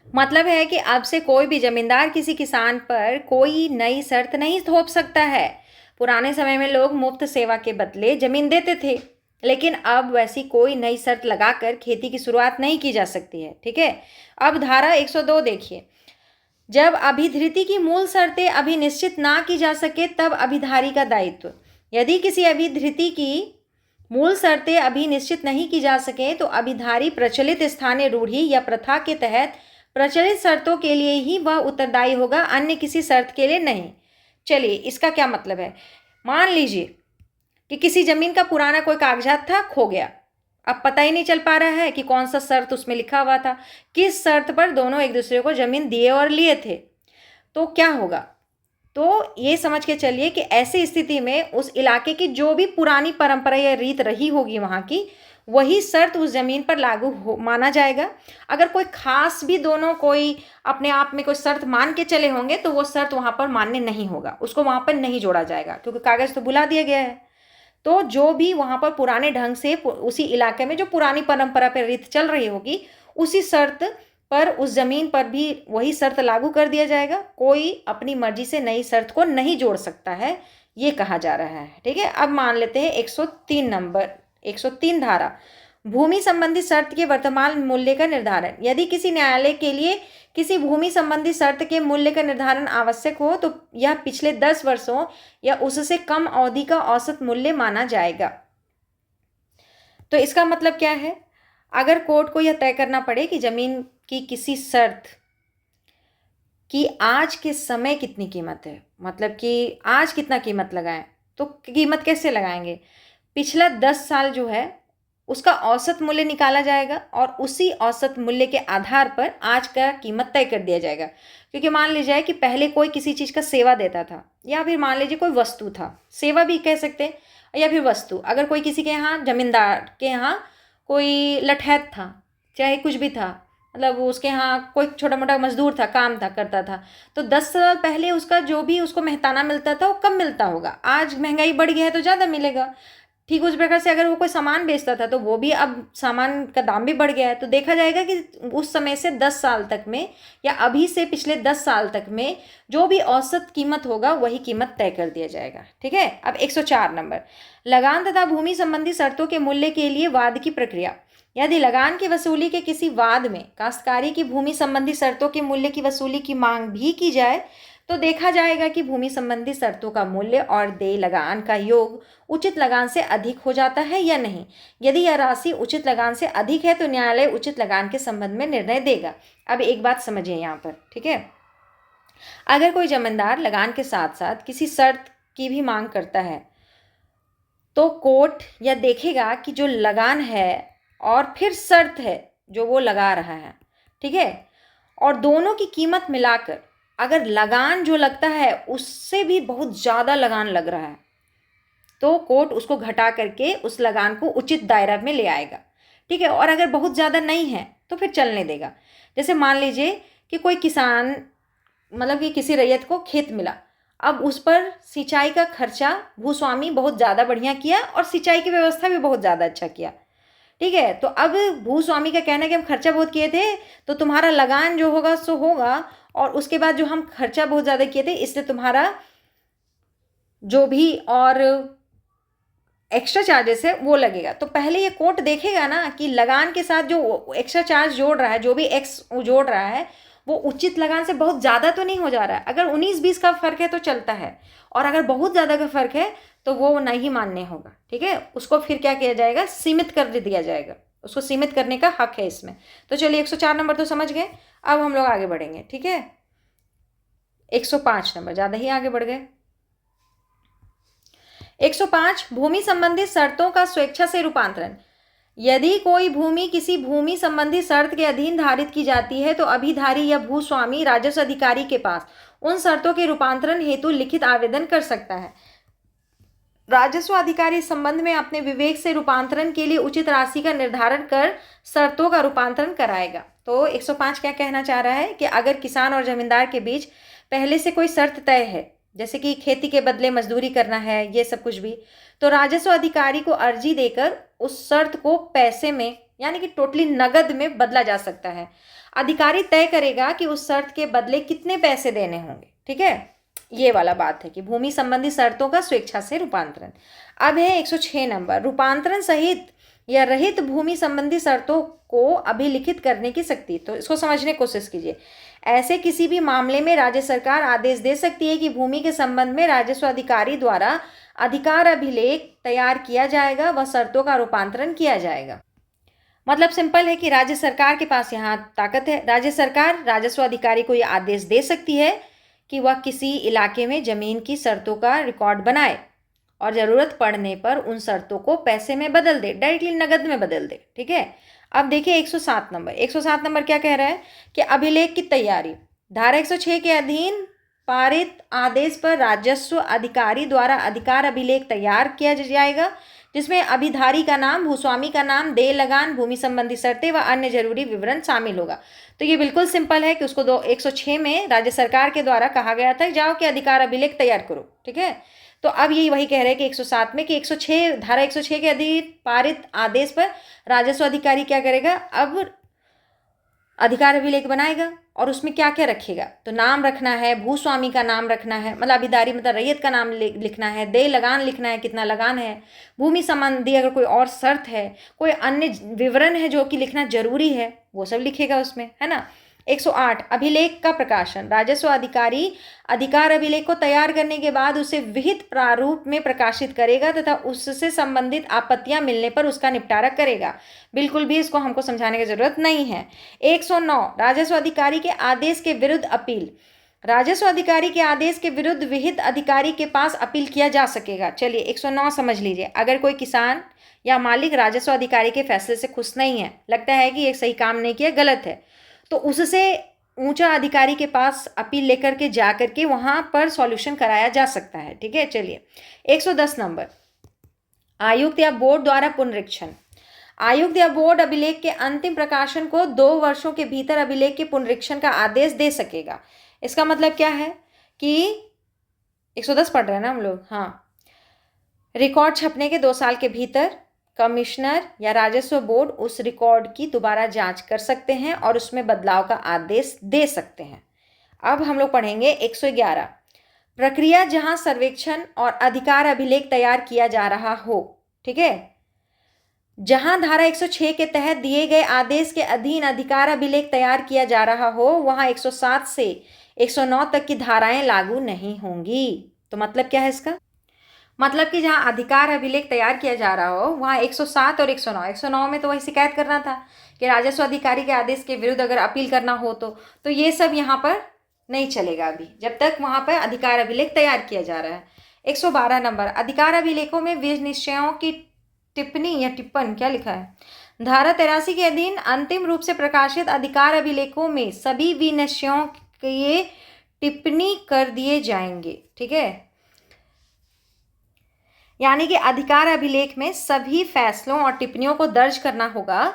मतलब है कि अब से कोई भी जमींदार किसी किसान पर कोई नई शर्त नहीं थोप सकता है। पुराने समय में लोग मुफ्त सेवा के बदले जमीन देते थे, लेकिन अब वैसी कोई नई शर्त लगाकर खेती की शुरुआत नहीं की जा सकती है, ठीक है। अब धारा 102 देखिए, जब अभिधृति की मूल शर्तें अभी निश्चित ना की जा सके तब अभिधारी का दायित्व। यदि किसी अभिधृति की मूल शर्तें अभी निश्चित नहीं की जा सके तो अभिधारी प्रचलित स्थानीय रूढ़ी या प्रथा के तहत प्रचलित शर्तों के लिए ही वह उत्तरदायी होगा, अन्य किसी शर्त के लिए नहीं। चलिए इसका क्या मतलब है, मान लीजिए कि किसी जमीन का पुराना कोई कागजात था, खो गया, अब पता ही नहीं चल पा रहा है कि कौन सा शर्त उसमें लिखा हुआ था, किस शर्त पर दोनों एक दूसरे को जमीन दिए और लिए थे। तो क्या होगा? तो ये समझ के चलिए कि ऐसी स्थिति में उस इलाके की जो भी पुरानी परंपरा या रीत रही होगी वहाँ की, वही शर्त उस ज़मीन पर लागू हो माना जाएगा। अगर कोई ख़ास भी दोनों कोई अपने आप में कोई शर्त मान के चले होंगे, तो वो शर्त वहाँ पर मान्य नहीं होगा, उसको वहाँ पर नहीं जोड़ा जाएगा, क्योंकि कागज़ तो बुला दिया गया है। तो जो भी वहाँ पर पुराने ढंग से उसी इलाके में जो पुरानी परंपरा पर रीत चल रही होगी, उसी शर्त पर उस ज़मीन पर भी वही शर्त लागू कर दिया जाएगा। कोई अपनी मर्जी से नई शर्त को नहीं जोड़ सकता है, ये कहा जा रहा है। ठीक है, अब मान लेते हैं 103 नंबर, 103 धारा, भूमि संबंधी शर्त के वर्तमान मूल्य का निर्धारण। यदि किसी न्यायालय के लिए किसी भूमि संबंधी शर्त के मूल्य का निर्धारण आवश्यक हो, तो यह पिछले 10 वर्षों या उससे कम अवधि का औसत मूल्य माना जाएगा। तो इसका मतलब क्या है? अगर कोर्ट को यह तय करना पड़े कि जमीन की किसी शर्त की आज के समय कितनी कीमत है, मतलब कि आज कितना कीमत लगाएं, तो कीमत कैसे लगाएंगे? पिछला 10 साल जो है उसका औसत मूल्य निकाला जाएगा और उसी औसत मूल्य के आधार पर आज का कीमत तय कर दिया जाएगा। क्योंकि मान लीजिए कि पहले कोई किसी चीज़ का सेवा देता था, या फिर मान लीजिए कोई वस्तु था, सेवा भी कह सकते हैं, या फिर वस्तु। अगर कोई किसी के यहाँ जमींदार के यहाँ कोई लठैत था, चाहे कुछ भी था, मतलब उसके यहाँ कोई छोटा मोटा मजदूर था, काम था, करता था, तो 10 साल पहले उसका जो भी उसको मेहताना मिलता था वो कम मिलता होगा। आज महंगाई बढ़ गया है तो ज़्यादा मिलेगा। ठीक उस प्रकार से अगर वो कोई सामान बेचता था तो वो भी अब सामान का दाम भी बढ़ गया है। तो देखा जाएगा कि उस समय से 10 साल तक में या अभी से पिछले 10 साल तक में जो भी औसत कीमत होगा वही कीमत तय कर दिया जाएगा। ठीक है, अब 104 नंबर, लगान तथा भूमि संबंधी शर्तों के मूल्य के लिए वाद की प्रक्रिया। यदि लगान की वसूली के किसी वाद में काश्तकारी की भूमि संबंधी शर्तों के मूल्य की वसूली की मांग भी की जाए, तो देखा जाएगा कि भूमि संबंधी शर्तों का मूल्य और देय लगान का योग उचित लगान से अधिक हो जाता है या नहीं। यदि यह राशि उचित लगान से अधिक है तो न्यायालय उचित लगान के संबंध में निर्णय देगा। अब एक बात समझिए यहाँ पर, ठीक है, अगर कोई जमींदार लगान के साथ साथ किसी शर्त की भी मांग करता है, तो कोर्ट यह देखेगा कि जो लगान है और फिर शर्त है जो वो लगा रहा है, ठीक है, और दोनों की कीमत मिलाकर अगर लगान जो लगता है उससे भी बहुत ज़्यादा लगान लग रहा है, तो कोर्ट उसको घटा करके उस लगान को उचित दायरा में ले आएगा। ठीक है, और अगर बहुत ज़्यादा नहीं है तो फिर चलने देगा। जैसे मान लीजिए कि कोई किसान, मतलब कि किसी रैयत को खेत मिला, अब उस पर सिंचाई का खर्चा भूस्वामी बहुत ज़्यादा बढ़िया किया और सिंचाई की व्यवस्था भी बहुत ज़्यादा अच्छा किया। ठीक है, तो अब भूस्वामी का कहना है कि हम खर्चा बहुत किए थे तो तुम्हारा लगान जो होगा सो होगा, और उसके बाद जो हम खर्चा बहुत ज़्यादा किए थे इसलिए तुम्हारा जो भी और एक्स्ट्रा चार्जेस है वो लगेगा। तो पहले ये कोर्ट देखेगा ना कि लगान के साथ जो एक्स्ट्रा चार्ज जोड़ रहा है, जो भी एक्स जोड़ रहा है, वो उचित लगान से बहुत ज़्यादा तो नहीं हो जा रहा है। अगर 19-20 का फ़र्क है तो चलता है, और अगर बहुत ज़्यादा का फ़र्क है तो वो नहीं मान्य होगा। ठीक है, उसको फिर क्या किया जाएगा, सीमित कर दिया जाएगा, उसको सीमित करने का हक है इसमें। तो चलिए 104 नंबर तो समझ गए, अब हम लोग आगे बढ़ेंगे। ठीक है, 105 नंबर, ज़्यादा ही आगे बढ़ गए। 105, भूमि संबंधी शर्तों का स्वेच्छा से रूपांतरण। यदि कोई भूमि किसी भूमि संबंधी शर्त के अधीन धारित की जाती है तो अभिधारी या भूस्वामी राजस्व अधिकारी के पास उन शर्तों के रूपांतरण हेतु लिखित आवेदन कर सकता है। राजस्व अधिकारी इस संबंध में अपने विवेक से रूपांतरण के लिए उचित राशि का निर्धारण कर शर्तों का रूपांतरण कराएगा। तो 105 क्या कहना चाह रहा है कि अगर किसान और जमींदार के बीच पहले से कोई शर्त तय है, जैसे कि खेती के बदले मजदूरी करना है, ये सब कुछ भी, तो राजस्व अधिकारी को अर्जी देकर उस शर्त को पैसे में यानी कि टोटली नगद में बदला जा सकता है। अधिकारी तय करेगा कि उस शर्त के बदले कितने पैसे देने होंगे। ठीक है, ये वाला बात है कि भूमि संबंधी शर्तों का स्वेच्छा से रूपांतरण। अब है 106 नंबर, रूपांतरण सहित या रहित भूमि संबंधी शर्तों को अभिलिखित करने की शक्ति। तो इसको समझने की कोशिश कीजिए। ऐसे किसी भी मामले में राज्य सरकार आदेश दे सकती है कि भूमि के संबंध में राजस्व अधिकारी द्वारा अधिकार अभिलेख तैयार किया जाएगा, वह शर्तों का रूपांतरण किया जाएगा। मतलब सिंपल है कि राज्य सरकार के पास यहाँ ताकत है। राज्य सरकार राजस्व अधिकारी को यह आदेश दे सकती है कि वह किसी इलाके में ज़मीन की शर्तों का रिकॉर्ड बनाए और ज़रूरत पड़ने पर उन शर्तों को पैसे में बदल दे, डायरेक्टली नगद में बदल दे। ठीक है, अब देखिए 107 नंबर। 107 नंबर क्या कह रहा है कि अभिलेख की तैयारी। धारा 106 के अधीन पारित आदेश पर राजस्व अधिकारी द्वारा अधिकार अभिलेख तैयार किया जाएगा, जिसमें अभिधारी का नाम, भूस्वामी का नाम, देय लगान, भूमि संबंधी शर्तें व अन्य जरूरी विवरण शामिल होगा। तो ये बिल्कुल सिंपल है कि उसको 106 में राज्य सरकार के द्वारा कहा गया था जाओ कि अधिकार अभिलेख तैयार करो, ठीक है। तो अब ये वही कह रहे हैं कि 107 में कि 106 धारा 106 के अधीन पारित आदेश पर राजस्व अधिकारी क्या करेगा, अब अधिकार अभिलेख बनाएगा और उसमें क्या क्या रखेगा, तो नाम रखना है, भूस्वामी का नाम रखना है, मतलब अभिधारी मतलब रैयत का नाम लिखना है, देय लगान लिखना है, कितना लगान है, भूमि संबंधी अगर कोई और शर्त है, कोई अन्य विवरण है जो कि लिखना जरूरी है, वो सब लिखेगा उसमें, है ना। 108 अभिलेख का प्रकाशन। राजस्व अधिकारी अधिकार अभिलेख को तैयार करने के बाद उसे विहित प्रारूप में प्रकाशित करेगा तथा उससे संबंधित आपत्तियां मिलने पर उसका निपटारा करेगा। बिल्कुल भी इसको हमको समझाने की जरूरत नहीं है। 109 राजस्व अधिकारी के आदेश के विरुद्ध अपील। राजस्व अधिकारी के आदेश के विरुद्ध विहित अधिकारी के पास अपील किया जा सकेगा। चलिए 109 समझ लीजिए। अगर कोई किसान या मालिक राजस्व अधिकारी के फैसले से खुश नहीं है, लगता है कि ये सही काम नहीं किया, गलत है, तो उससे ऊंचा अधिकारी के पास अपील लेकर के जा करके वहां पर सॉल्यूशन कराया जा सकता है, ठीक है। चलिए 110 नंबर आयुक्त या बोर्ड द्वारा पुनरीक्षण। आयुक्त या बोर्ड अभिलेख के अंतिम प्रकाशन को 2 वर्षों के भीतर अभिलेख के पुनरीक्षण का आदेश दे सकेगा। इसका मतलब क्या है कि 110 पढ़ रहे हैं ना हम लोग, हाँ। रिकॉर्ड छपने के 2 साल के भीतर कमिश्नर या राजस्व बोर्ड उस रिकॉर्ड की दोबारा जांच कर सकते हैं और उसमें बदलाव का आदेश दे सकते हैं। अब हम लोग पढ़ेंगे 111 प्रक्रिया जहां सर्वेक्षण और अधिकार अभिलेख तैयार किया जा रहा हो, ठीक है। जहां धारा 106 के तहत दिए गए आदेश के अधीन अधिकार अभिलेख तैयार किया जा रहा हो, वहां 107 से 109 तक की धाराएं लागू नहीं होंगी। तो मतलब क्या है इसका, मतलब कि जहां अधिकार अभिलेख तैयार किया जा रहा हो वहां 107 और 109 में तो वही शिकायत करना था कि राजस्व अधिकारी के आदेश के विरुद्ध अगर अपील करना हो तो ये सब यहाँ पर नहीं चलेगा अभी, जब तक वहां पर अधिकार अभिलेख तैयार किया जा रहा है। 112 नंबर अधिकार अभिलेखों में विनिश्चयों की टिप्पणी या टिप्पण, क्या लिखा है, धारा 83 के अधीन अंतिम रूप से प्रकाशित अधिकार अभिलेखों में सभी विनिश्चयों के टिप्पणी कर दिए जाएंगे, ठीक है। यानी कि अधिकार अभिलेख में सभी फैसलों और टिप्पणियों को दर्ज करना होगा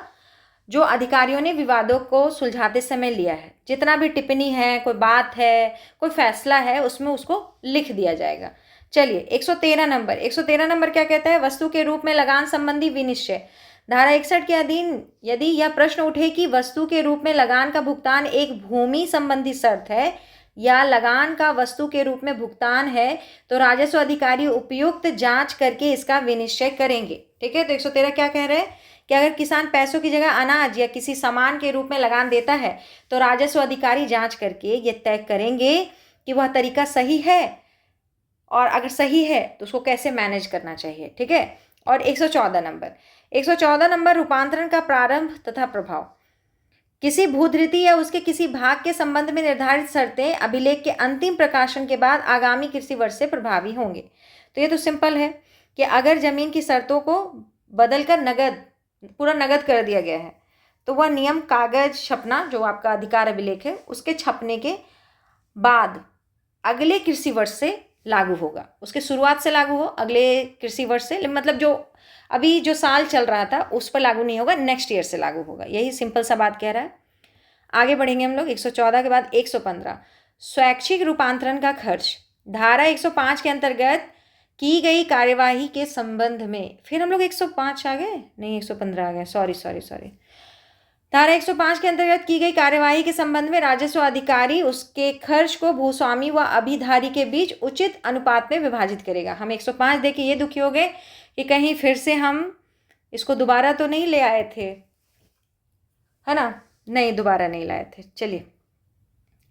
जो अधिकारियों ने विवादों को सुलझाते समय लिया है। जितना भी टिप्पणी है, कोई बात है, कोई फैसला है, उसमें उसको लिख दिया जाएगा। चलिए 113 नंबर क्या कहता है, वस्तु के रूप में लगान संबंधी विनिश्चय। धारा 61 के अधीन यदि यह प्रश्न उठे कि वस्तु के रूप में लगान का भुगतान एक भूमि संबंधी शर्त है या लगान का वस्तु के रूप में भुगतान है, तो राजस्व अधिकारी उपयुक्त जांच करके इसका विनिश्चय करेंगे, ठीक है। तो 113 क्या कह रहे हैं कि अगर किसान पैसों की जगह अनाज या किसी सामान के रूप में लगान देता है तो राजस्व अधिकारी जांच करके ये तय करेंगे कि वह तरीका सही है और अगर सही है तो उसको कैसे मैनेज करना चाहिए, ठीक है। और 114 नंबर रूपांतरण का प्रारंभ तथा प्रभाव। किसी भूधृति या उसके किसी भाग के संबंध में निर्धारित शर्तें अभिलेख के अंतिम प्रकाशन के बाद आगामी कृषि वर्ष से प्रभावी होंगे। तो ये तो सिंपल है कि अगर जमीन की शर्तों को बदलकर पूरा नगद कर दिया गया है तो वह नियम कागज छपना, जो आपका अधिकार अभिलेख है, उसके छपने के बाद अगले कृषि वर्ष से लागू होगा। उसके शुरुआत से लागू हो, अगले कृषि वर्ष से, मतलब जो अभी जो साल चल रहा था उस पर लागू नहीं होगा, नेक्स्ट ईयर से लागू होगा। यही सिंपल सा बात कह रहा है। आगे बढ़ेंगे हम लोग 114 के बाद 115 स्वैच्छिक रूपांतरण का खर्च। धारा 105 के अंतर्गत की गई कार्यवाही के संबंध में, फिर हम लोग 105 आ गए, नहीं 115 आ गए, सॉरी। धारा 105 के अंतर्गत की गई कार्यवाही के संबंध में राजस्व अधिकारी उसके खर्च को भूस्वामी व अभिधारी के बीच उचित अनुपात में विभाजित करेगा। हम 105 देके ये दुखी हो गए कि कहीं फिर से हम इसको दोबारा तो नहीं ले आए थे, है ना, नहीं दोबारा नहीं लाए थे। चलिए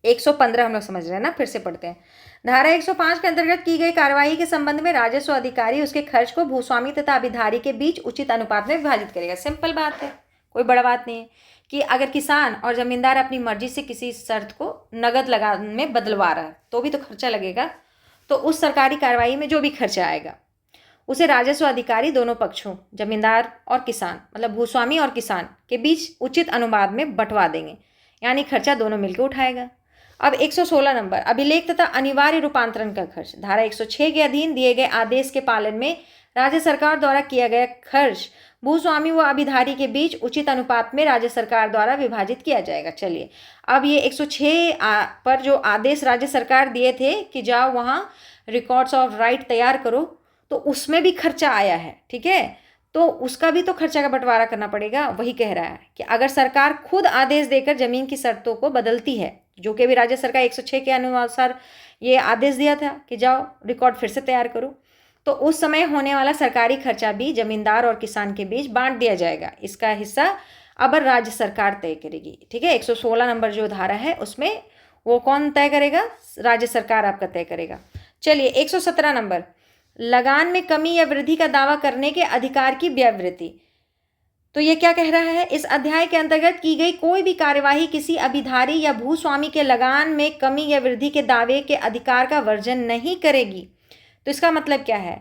115 हम लोग समझ रहे हैं ना, फिर से पढ़ते हैं। धारा 105 के अंतर्गत की गई कार्यवाही के संबंध में राजस्व अधिकारी उसके खर्च को भूस्वामी तथा अभिधारी के बीच उचित अनुपात में विभाजित करेगा। सिंपल बात है, कोई बड़ा बात नहीं है कि अगर किसान और जमींदार अपनी मर्जी से किसी शर्त को नगद लगान में बदलवा रहा है तो भी तो खर्चा लगेगा। तो उस सरकारी कार्रवाई में जो भी खर्चा आएगा उसे राजस्व अधिकारी दोनों पक्षों, जमींदार और किसान, मतलब भूस्वामी और किसान के बीच उचित अनुपात में बंटवा देंगे, यानी खर्चा दोनों मिलकर उठाएगा। अब 116 नंबर, अभिलेख तथा अनिवार्य रूपांतरण का खर्च। धारा 106 के अधीन दिए गए आदेश के पालन में राज्य सरकार द्वारा किया गया खर्च भूस्वामी व अभिधारी के बीच उचित अनुपात में राज्य सरकार द्वारा विभाजित किया जाएगा। चलिए, अब ये 106 पर जो आदेश राज्य सरकार दिए थे कि जाओ वहाँ रिकॉर्ड्स ऑफ राइट तैयार करो, तो उसमें भी खर्चा आया है, ठीक है, तो उसका भी तो खर्चा का बंटवारा करना पड़ेगा। वही कह रहा है कि अगर सरकार खुद आदेश देकर जमीन की शर्तों को बदलती है, जो कि अभी राज्य सरकार 106 के अनुसार ये आदेश दिया था कि जाओ रिकॉर्ड फिर से तैयार करो, तो उस समय होने वाला सरकारी खर्चा भी जमींदार और किसान के बीच बांट दिया जाएगा। इसका हिस्सा अब राज्य सरकार तय करेगी, ठीक है। 116 नंबर जो धारा है उसमें वो कौन तय करेगा? राज्य सरकार आपका तय करेगा। चलिए, 117 नंबर, लगान में कमी या वृद्धि का दावा करने के अधिकार की व्यावृत्ति। तो ये क्या कह रहा है? इस अध्याय के अंतर्गत की गई कोई भी कार्यवाही किसी अभिधारी या भूस्वामी के लगान में कमी या वृद्धि के दावे के अधिकार का वर्जन नहीं करेगी। तो इसका मतलब क्या है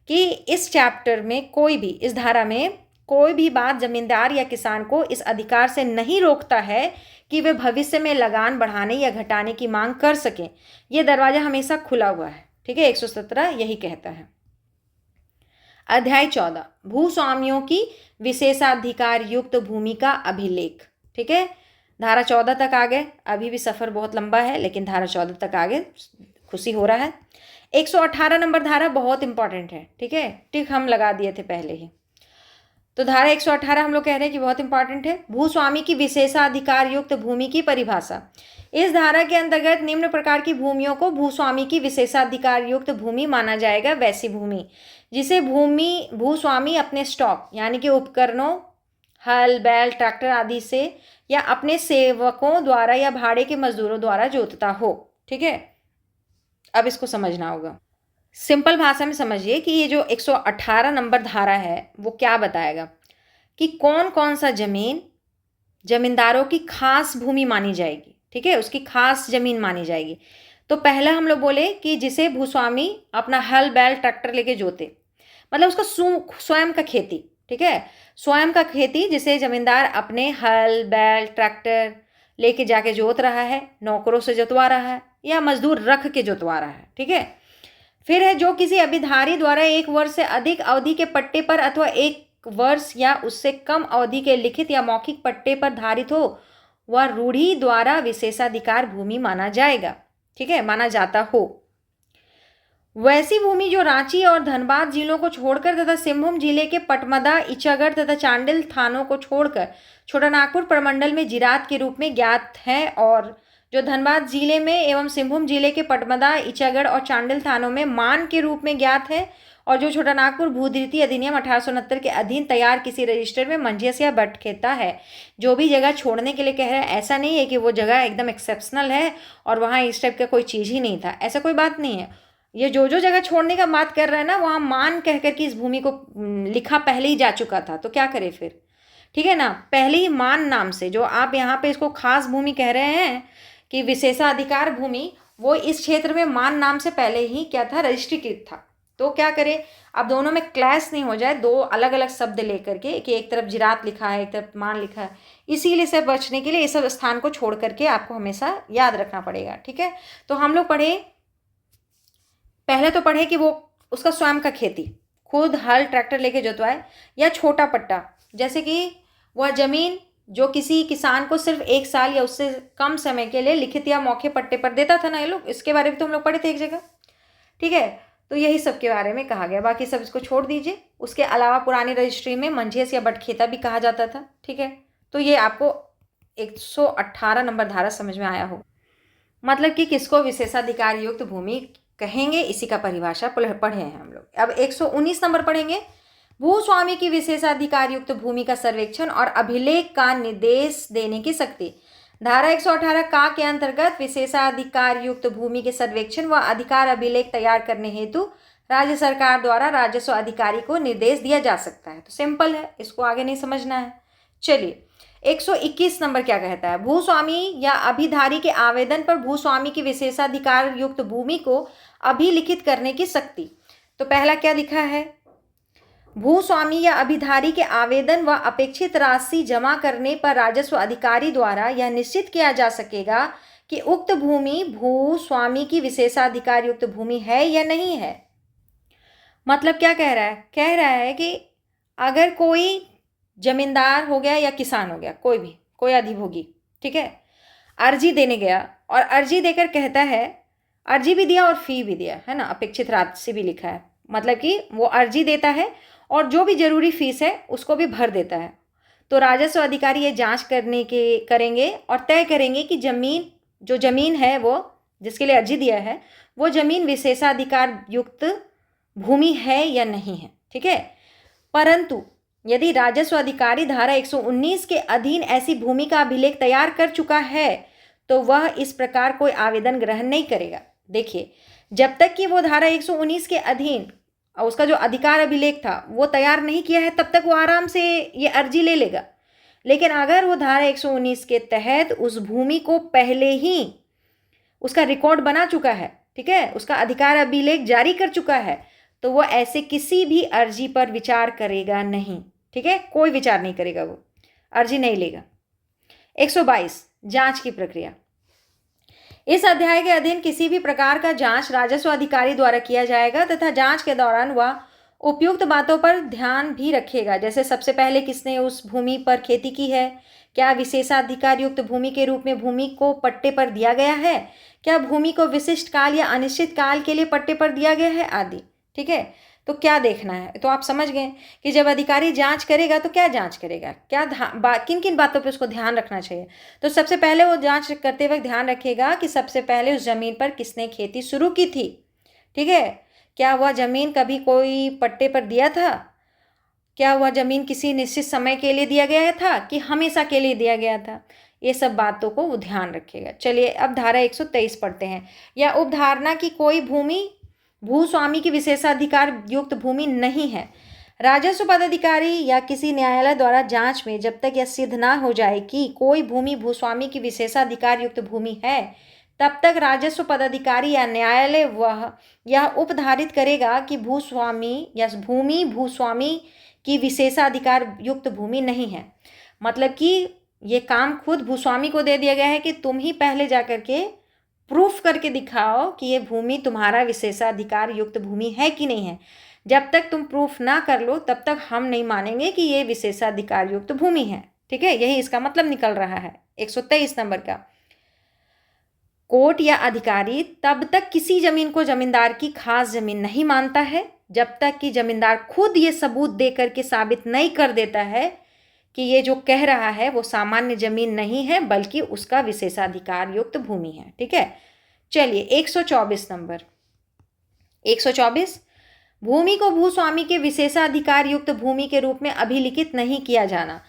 कि इस चैप्टर में कोई भी, इस धारा में कोई भी बात जमींदार या किसान को इस अधिकार से नहीं रोकता है कि वे भविष्य में लगान बढ़ाने या घटाने की मांग कर सकें। ये दरवाजा हमेशा खुला हुआ है, ठीक है। 117 यही कहता है। अध्याय 14, भूस्वामियों की विशेषाधिकार युक्त भूमि का अभिलेख, ठीक है। धारा 14 तक आ गए, अभी भी सफ़र बहुत लंबा है लेकिन धारा 14 तक आ गए, खुशी हो रहा है। 118 नंबर धारा बहुत इंपॉर्टेंट है, ठीक है, टिक हम लगा दिए थे पहले ही। तो धारा 118 हम लोग कह रहे हैं कि बहुत इंपॉर्टेंट है। भूस्वामी की विशेषाधिकार युक्त भूमि की परिभाषा। इस धारा के अंतर्गत निम्न प्रकार की भूमियों को भूस्वामी की विशेषाधिकार युक्त भूमि माना जाएगा। वैसी भूमि जिसे भूस्वामी अपने स्टॉक यानी कि उपकरणों, हल, बैल, ट्रैक्टर आदि से या अपने सेवकों द्वारा या भाड़े के मजदूरों द्वारा जोतता हो, ठीक है। अब इसको समझना होगा, सिंपल भाषा में समझिए कि ये जो 118 नंबर धारा है वो क्या बताएगा कि कौन कौन सा जमीन जमींदारों की खास भूमि मानी जाएगी, ठीक है, उसकी खास जमीन मानी जाएगी। तो पहला हम लोग बोले कि जिसे भूस्वामी अपना हल, बैल, ट्रैक्टर लेके जोते, मतलब उसका स्वयं का खेती, ठीक है, स्वयं का खेती जिसे जमींदार अपने हल, बैल, ट्रैक्टर लेके जाके जोत रहा है, नौकरों से जोतवा रहा है या मजदूर रख के जोतवा रहा है, ठीक है। फिर है जो किसी अभिधारी द्वारा 1 वर्ष से अधिक अवधि के पट्टे पर अथवा 1 वर्ष या उससे कम अवधि के लिखित या मौखिक पट्टे पर धारित हो, वह रूढ़ी द्वारा विशेषाधिकार भूमि माना जाएगा, ठीक है, माना जाता हो। वैसी भूमि जो रांची और धनबाद जिलों को छोड़कर तथा सिंहभूम जिले के पटमदा, इचागढ़ तथा चांडिल थानों को छोड़कर छोटानागपुर प्रमंडल में जिरात के रूप में ज्ञात है और जो धनबाद जिले में एवं सिंहभूम जिले के पटमदा, इचागढ़ और चांडिल थानों में मान के रूप में ज्ञात है और जो छोटानागपुर भूधृति अधिनियम 1869 के अधीन तैयार किसी रजिस्टर में मंझियस या बटखेता है। जो भी जगह छोड़ने के लिए कह रहा है, ऐसा नहीं है कि वो जगह एकदम एक्सेप्शनल है और वहाँ इस टाइप का कोई चीज़ ही नहीं था, ऐसा कोई बात नहीं है। ये जो जगह छोड़ने का बात कर रहा है ना, वहाँ मान कह कर के इस भूमि को लिखा पहले ही जा चुका था, तो क्या करे फिर, ठीक है ना। पहले ही मान नाम से जो आप यहाँ पे इसको खास भूमि कह रहे हैं कि विशेषाधिकार भूमि, वो इस क्षेत्र में मान नाम से पहले ही क्या था, रजिस्ट्रीकृत था। तो क्या करें, अब दोनों में क्लैश नहीं हो जाए, दो अलग अलग शब्द लेकर के कि एक तरफ जिरात लिखा है एक तरफ मान लिखा है, इसीलिए से बचने के लिए इस सब स्थान को छोड़ करके आपको हमेशा याद रखना पड़ेगा, ठीक है। तो हम लोग पहले तो पढ़े कि वो उसका स्वयं का खेती, खुद हल ट्रैक्टर लेके जोतवाए, या छोटा पट्टा, जैसे कि वह जमीन जो किसी किसान को सिर्फ 1 साल या उससे कम समय के लिए लिखित या मौखिक पट्टे पर देता था ना ये लोग, इसके बारे में तो हम लोग पढ़े थे एक जगह, ठीक है। तो यही सब के बारे में कहा गया, बाकी सब इसको छोड़ दीजिए। उसके अलावा पुरानी रजिस्ट्री में मंझेस या बटखेता भी कहा जाता था, ठीक है। तो ये आपको 118 नंबर धारा समझ में आया हो, मतलब कि किसको विशेषाधिकार युक्त भूमि कहेंगे, इसी का परिभाषा पढ़े हैं हम लोग। अब 119 नंबर पढ़ेंगे, भूस्वामी की विशेषाधिकार युक्त भूमि का सर्वेक्षण और अभिलेख का निर्देश देने की शक्ति। धारा 118 का के अंतर्गत विशेषाधिकार युक्त भूमि के सर्वेक्षण व अधिकार अभिलेख तैयार करने हेतु राज्य सरकार द्वारा राजस्व अधिकारी को निर्देश दिया जा सकता है। तो सिंपल है, इसको आगे नहीं समझना है। चलिए, 121 नंबर क्या कहता है, भूस्वामी या अभिधारी के आवेदन पर भूस्वामी की विशेषाधिकार युक्त भूमि को अभिलिखित करने की शक्ति। तो पहला क्या लिखा है, भूस्वामी या अभिधारी के आवेदन व अपेक्षित राशि जमा करने पर राजस्व अधिकारी द्वारा यह निश्चित किया जा सकेगा कि उक्त भूमि भूस्वामी की विशेषाधिकार युक्त भूमि है या नहीं है। मतलब क्या कह रहा है? कह रहा है कि अगर कोई जमींदार हो गया या किसान हो गया, कोई अधिभोगी, ठीक है, अर्जी देने गया और अर्जी देकर कहता है, अर्जी भी दिया और फी भी दिया है ना, अपेक्षित राशि भी लिखा है, मतलब कि वो अर्जी देता है और जो भी जरूरी फीस है उसको भी भर देता है। तो राजस्व अधिकारी ये जांच करेंगे और तय करेंगे कि जो जमीन है वो जिसके लिए अर्जी दिया है वो जमीन विशेषाधिकार युक्त भूमि है या नहीं है, ठीक है। परंतु यदि राजस्व अधिकारी धारा 119 के अधीन ऐसी भूमि का अभिलेख तैयार कर चुका है तो वह इस प्रकार कोई आवेदन ग्रहण नहीं करेगा। देखिए, जब तक कि वो धारा 119 के अधीन उसका जो अधिकार अभिलेख था वो तैयार नहीं किया है तब तक वो आराम से ये अर्जी ले लेगा। लेकिन अगर वो धारा 119 के तहत उस भूमि को पहले ही उसका रिकॉर्ड बना चुका है, ठीक है, उसका अधिकार अभिलेख जारी कर चुका है, तो वो ऐसे किसी भी अर्जी पर विचार करेगा नहीं, ठीक है, कोई विचार नहीं करेगा, वो अर्जी नहीं लेगा। 122 जांच की प्रक्रिया। इस अध्याय के अधीन किसी भी प्रकार का जांच राजस्व अधिकारी द्वारा किया जाएगा तथा जांच के दौरान वह उपयुक्त बातों पर ध्यान भी रखेगा, जैसे सबसे पहले किसने उस भूमि पर खेती की है, क्या विशेषाधिकार युक्त भूमि के रूप में भूमि को पट्टे पर दिया गया है, क्या भूमि को विशिष्ट काल या अनिश्चित काल के लिए पट्टे पर दिया गया है आदि, ठीक है। तो क्या देखना है, तो आप समझ गए कि जब अधिकारी जांच करेगा तो क्या जांच करेगा, किन किन बातों पे उसको ध्यान रखना चाहिए। तो सबसे पहले वो जांच करते वक्त ध्यान रखेगा कि सबसे पहले उस जमीन पर किसने खेती शुरू की थी, ठीक है, क्या वह जमीन कभी कोई पट्टे पर दिया था, क्या वह जमीन किसी निश्चित समय के लिए दिया गया था कि हमेशा के लिए दिया गया था, ये सब बातों को वो ध्यान रखेगा। चलिए अब धारा 123 पढ़ते हैं। या उपधारणा की कोई भूमि भूस्वामी की विशेषाधिकार युक्त भूमि नहीं है। राजस्व पदाधिकारी या किसी न्यायालय द्वारा जांच में जब तक यह सिद्ध ना हो जाए कि कोई भूमि भूस्वामी की विशेषाधिकार युक्त भूमि है तब तक राजस्व पदाधिकारी या न्यायालय वह यह उपधारित करेगा कि भूस्वामी या भूमि भूस्वामी की विशेषाधिकार युक्त भूमि नहीं है। मतलब कि ये काम खुद भूस्वामी को दे दिया गया है कि तुम ही पहले जा करके प्रूफ करके दिखाओ कि ये भूमि तुम्हारा विशेषाधिकार युक्त भूमि है कि नहीं है। जब तक तुम प्रूफ ना कर लो तब तक हम नहीं मानेंगे कि ये विशेषाधिकार युक्त भूमि है, ठीक है, यही इसका मतलब निकल रहा है। 123 नंबर का, कोर्ट या अधिकारी तब तक किसी जमीन को जमींदार की खास जमीन नहीं मानता है जब तक कि जमींदार खुद ये सबूत दे करके साबित नहीं कर देता है कि ये जो कह रहा है वो सामान्य जमीन नहीं है बल्कि उसका विशेषाधिकार युक्त भूमि है, ठीक है। चलिए 124 नंबर। 124 भूमि को भूस्वामी के विशेषाधिकार युक्त भूमि के रूप में अभिलिखित नहीं किया जाना।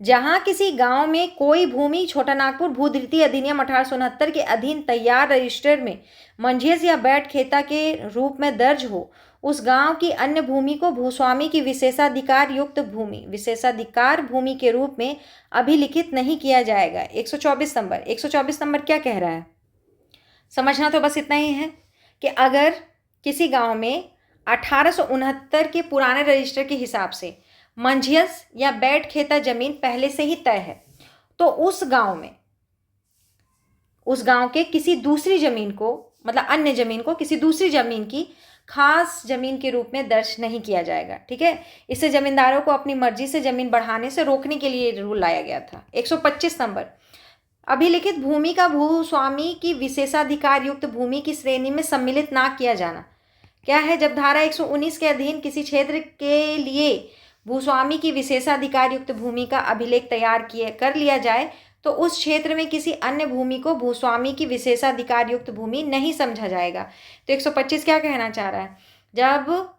जहां किसी गांव में कोई भूमि छोटा नागपुर भूधृति अधिनियम 1869 के अधीन तैयार रजिस्टर में मंझेस या बैठ खेता के रूप में दर्ज हो, उस गांव की अन्य भूमि को भूस्वामी की विशेषाधिकार युक्त विशेषाधिकार भूमि के रूप में अभिलिखित नहीं किया जाएगा। 124 नंबर। 124 नंबर क्या कह रहा है, समझना तो बस इतना ही है कि अगर किसी गांव में 1869 के पुराने रजिस्टर के हिसाब से मंझियस या बैठ खेता जमीन पहले से ही तय है तो उस गांव के किसी दूसरी जमीन को, मतलब अन्य जमीन को किसी दूसरी जमीन की खास जमीन के रूप में दर्ज नहीं किया जाएगा, ठीक है। इससे जमींदारों को अपनी मर्जी से जमीन बढ़ाने से रोकने के लिए रूल लाया गया था। 125 नंबर अभिलिखित भूमि का भूस्वामी की विशेषाधिकार युक्त भूमि की श्रेणी में सम्मिलित ना किया जाना। क्या है, जब धारा 119 के अधीन किसी क्षेत्र के लिए भूस्वामी की विशेषाधिकार युक्त भूमि का अभिलेख तैयार कर लिया जाए तो उस क्षेत्र में किसी अन्य भूमि को भूस्वामी की विशेषाधिकार युक्त भूमि नहीं समझा जाएगा। तो 125 क्या कहना चाह रहा है, जब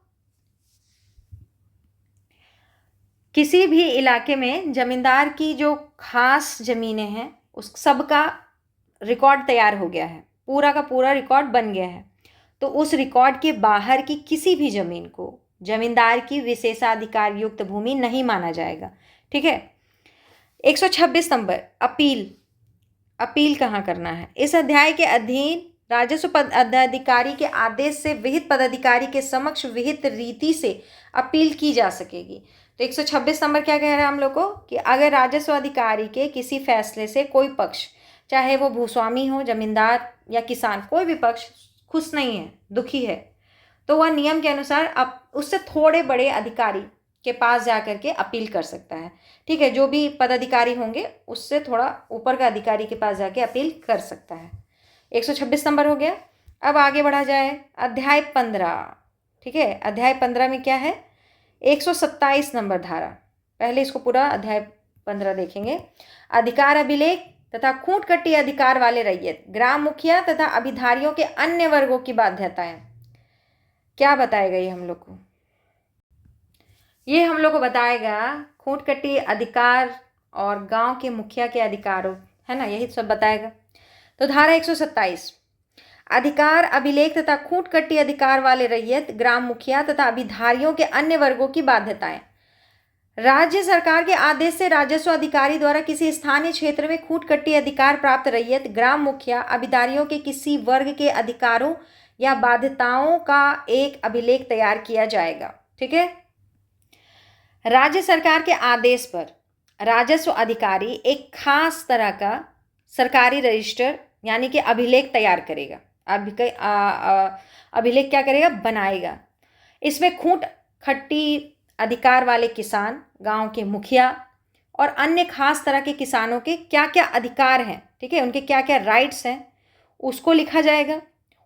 किसी भी इलाके में जमींदार की जो खास जमीनें हैं उस सब का रिकॉर्ड तैयार हो गया है, पूरा का पूरा रिकॉर्ड बन गया है, तो उस रिकॉर्ड के बाहर की किसी भी जमीन को जमींदार की विशेषाधिकार युक्त भूमि नहीं माना जाएगा, ठीक है। 126 नंबर अपील कहाँ करना है। इस अध्याय के अधीन राजस्व पदाधिकारी के आदेश से विहित पदाधिकारी के समक्ष विहित रीति से अपील की जा सकेगी। तो 126 नंबर क्या कह रहा है हम लोग को कि अगर राजस्व अधिकारी के किसी फैसले से कोई पक्ष चाहे वो भूस्वामी हो, जमींदार या किसान, कोई भी पक्ष खुश नहीं है, दुखी है, तो वह नियम के अनुसार अब उससे थोड़े बड़े अधिकारी के पास जा करके अपील कर सकता है। ठीक है, जो भी पदाधिकारी होंगे उससे थोड़ा ऊपर का अधिकारी के पास जाके अपील कर सकता है। 126 नंबर हो गया। अब आगे बढ़ा जाए, अध्याय 15। ठीक है, अध्याय 15 में क्या है? 127 नंबर धारा। पहले इसको पूरा अध्याय 15 देखेंगे। अधिकार अभिलेख तथा खूंट कट्टी अधिकार वाले रैयत, ग्राम मुखिया तथा अभिधारियों के अन्य वर्गों की बाध्यताएं। क्या बताएगा ये हम लोग को? ये हम लोग को बताएगा खूंट कट्टी अधिकार और गांव के मुखिया के अधिकारों, है ना, यही सब बताएगा। तो धारा 127, अधिकार अभिलेख तथा खूंट कट्टी अधिकार वाले रैयत, ग्राम मुखिया तथा अभिधारियों के अन्य वर्गों की बाध्यताएं। राज्य सरकार के आदेश से राजस्व अधिकारी द्वारा किसी स्थानीय क्षेत्र में खूंट कट्टी अधिकार प्राप्त रैयत, ग्राम मुखिया, अभिधारियों के किसी वर्ग के अधिकारों या बाध्यताओं का एक अभिलेख तैयार किया जाएगा। ठीक है, राज्य सरकार के आदेश पर राजस्व अधिकारी एक खास तरह का सरकारी रजिस्टर यानी कि अभिलेख तैयार करेगा। अभिलेख क्या करेगा? बनाएगा। इसमें खूंट खट्टी अधिकार वाले किसान, गांव के मुखिया और अन्य खास तरह के किसानों के क्या क्या अधिकार हैं, ठीक है, उनके क्या क्या राइट्स हैं, उसको लिखा जाएगा।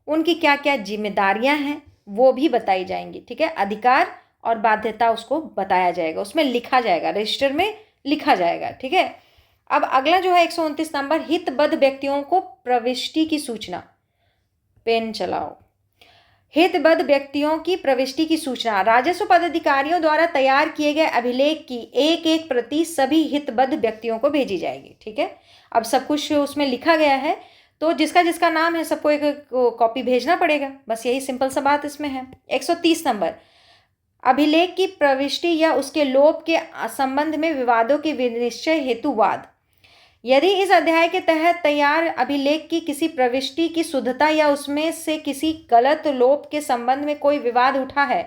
उनकी क्या क्या जिम्मेदारियां हैं वो भी बताई जाएंगी। ठीक है, अधिकार और बाध्यता उसको बताया जाएगा, उसमें लिखा जाएगा, रजिस्टर में लिखा जाएगा। ठीक है, अब अगला जो है 129 नंबर, हितबद्ध व्यक्तियों को प्रविष्टि की सूचना। पेन चलाओ। हितबद्ध व्यक्तियों की प्रविष्टि की सूचना, राजस्व पदाधिकारियों द्वारा तैयार किए गए अभिलेख की एक एक प्रति सभी हितबद्ध व्यक्तियों को भेजी जाएगी। ठीक है, अब सब कुछ उसमें लिखा गया है, तो जिसका जिसका नाम है सबको एक कॉपी भेजना पड़ेगा, बस यही सिंपल सा बात इसमें है। 130 नंबर, अभिलेख की प्रविष्टि या उसके लोप के संबंध में विवादों के विनिश्चय हेतु वाद। यदि इस अध्याय के तहत तैयार अभिलेख की किसी प्रविष्टि की शुद्धता या उसमें से किसी गलत लोप के संबंध में कोई विवाद उठा है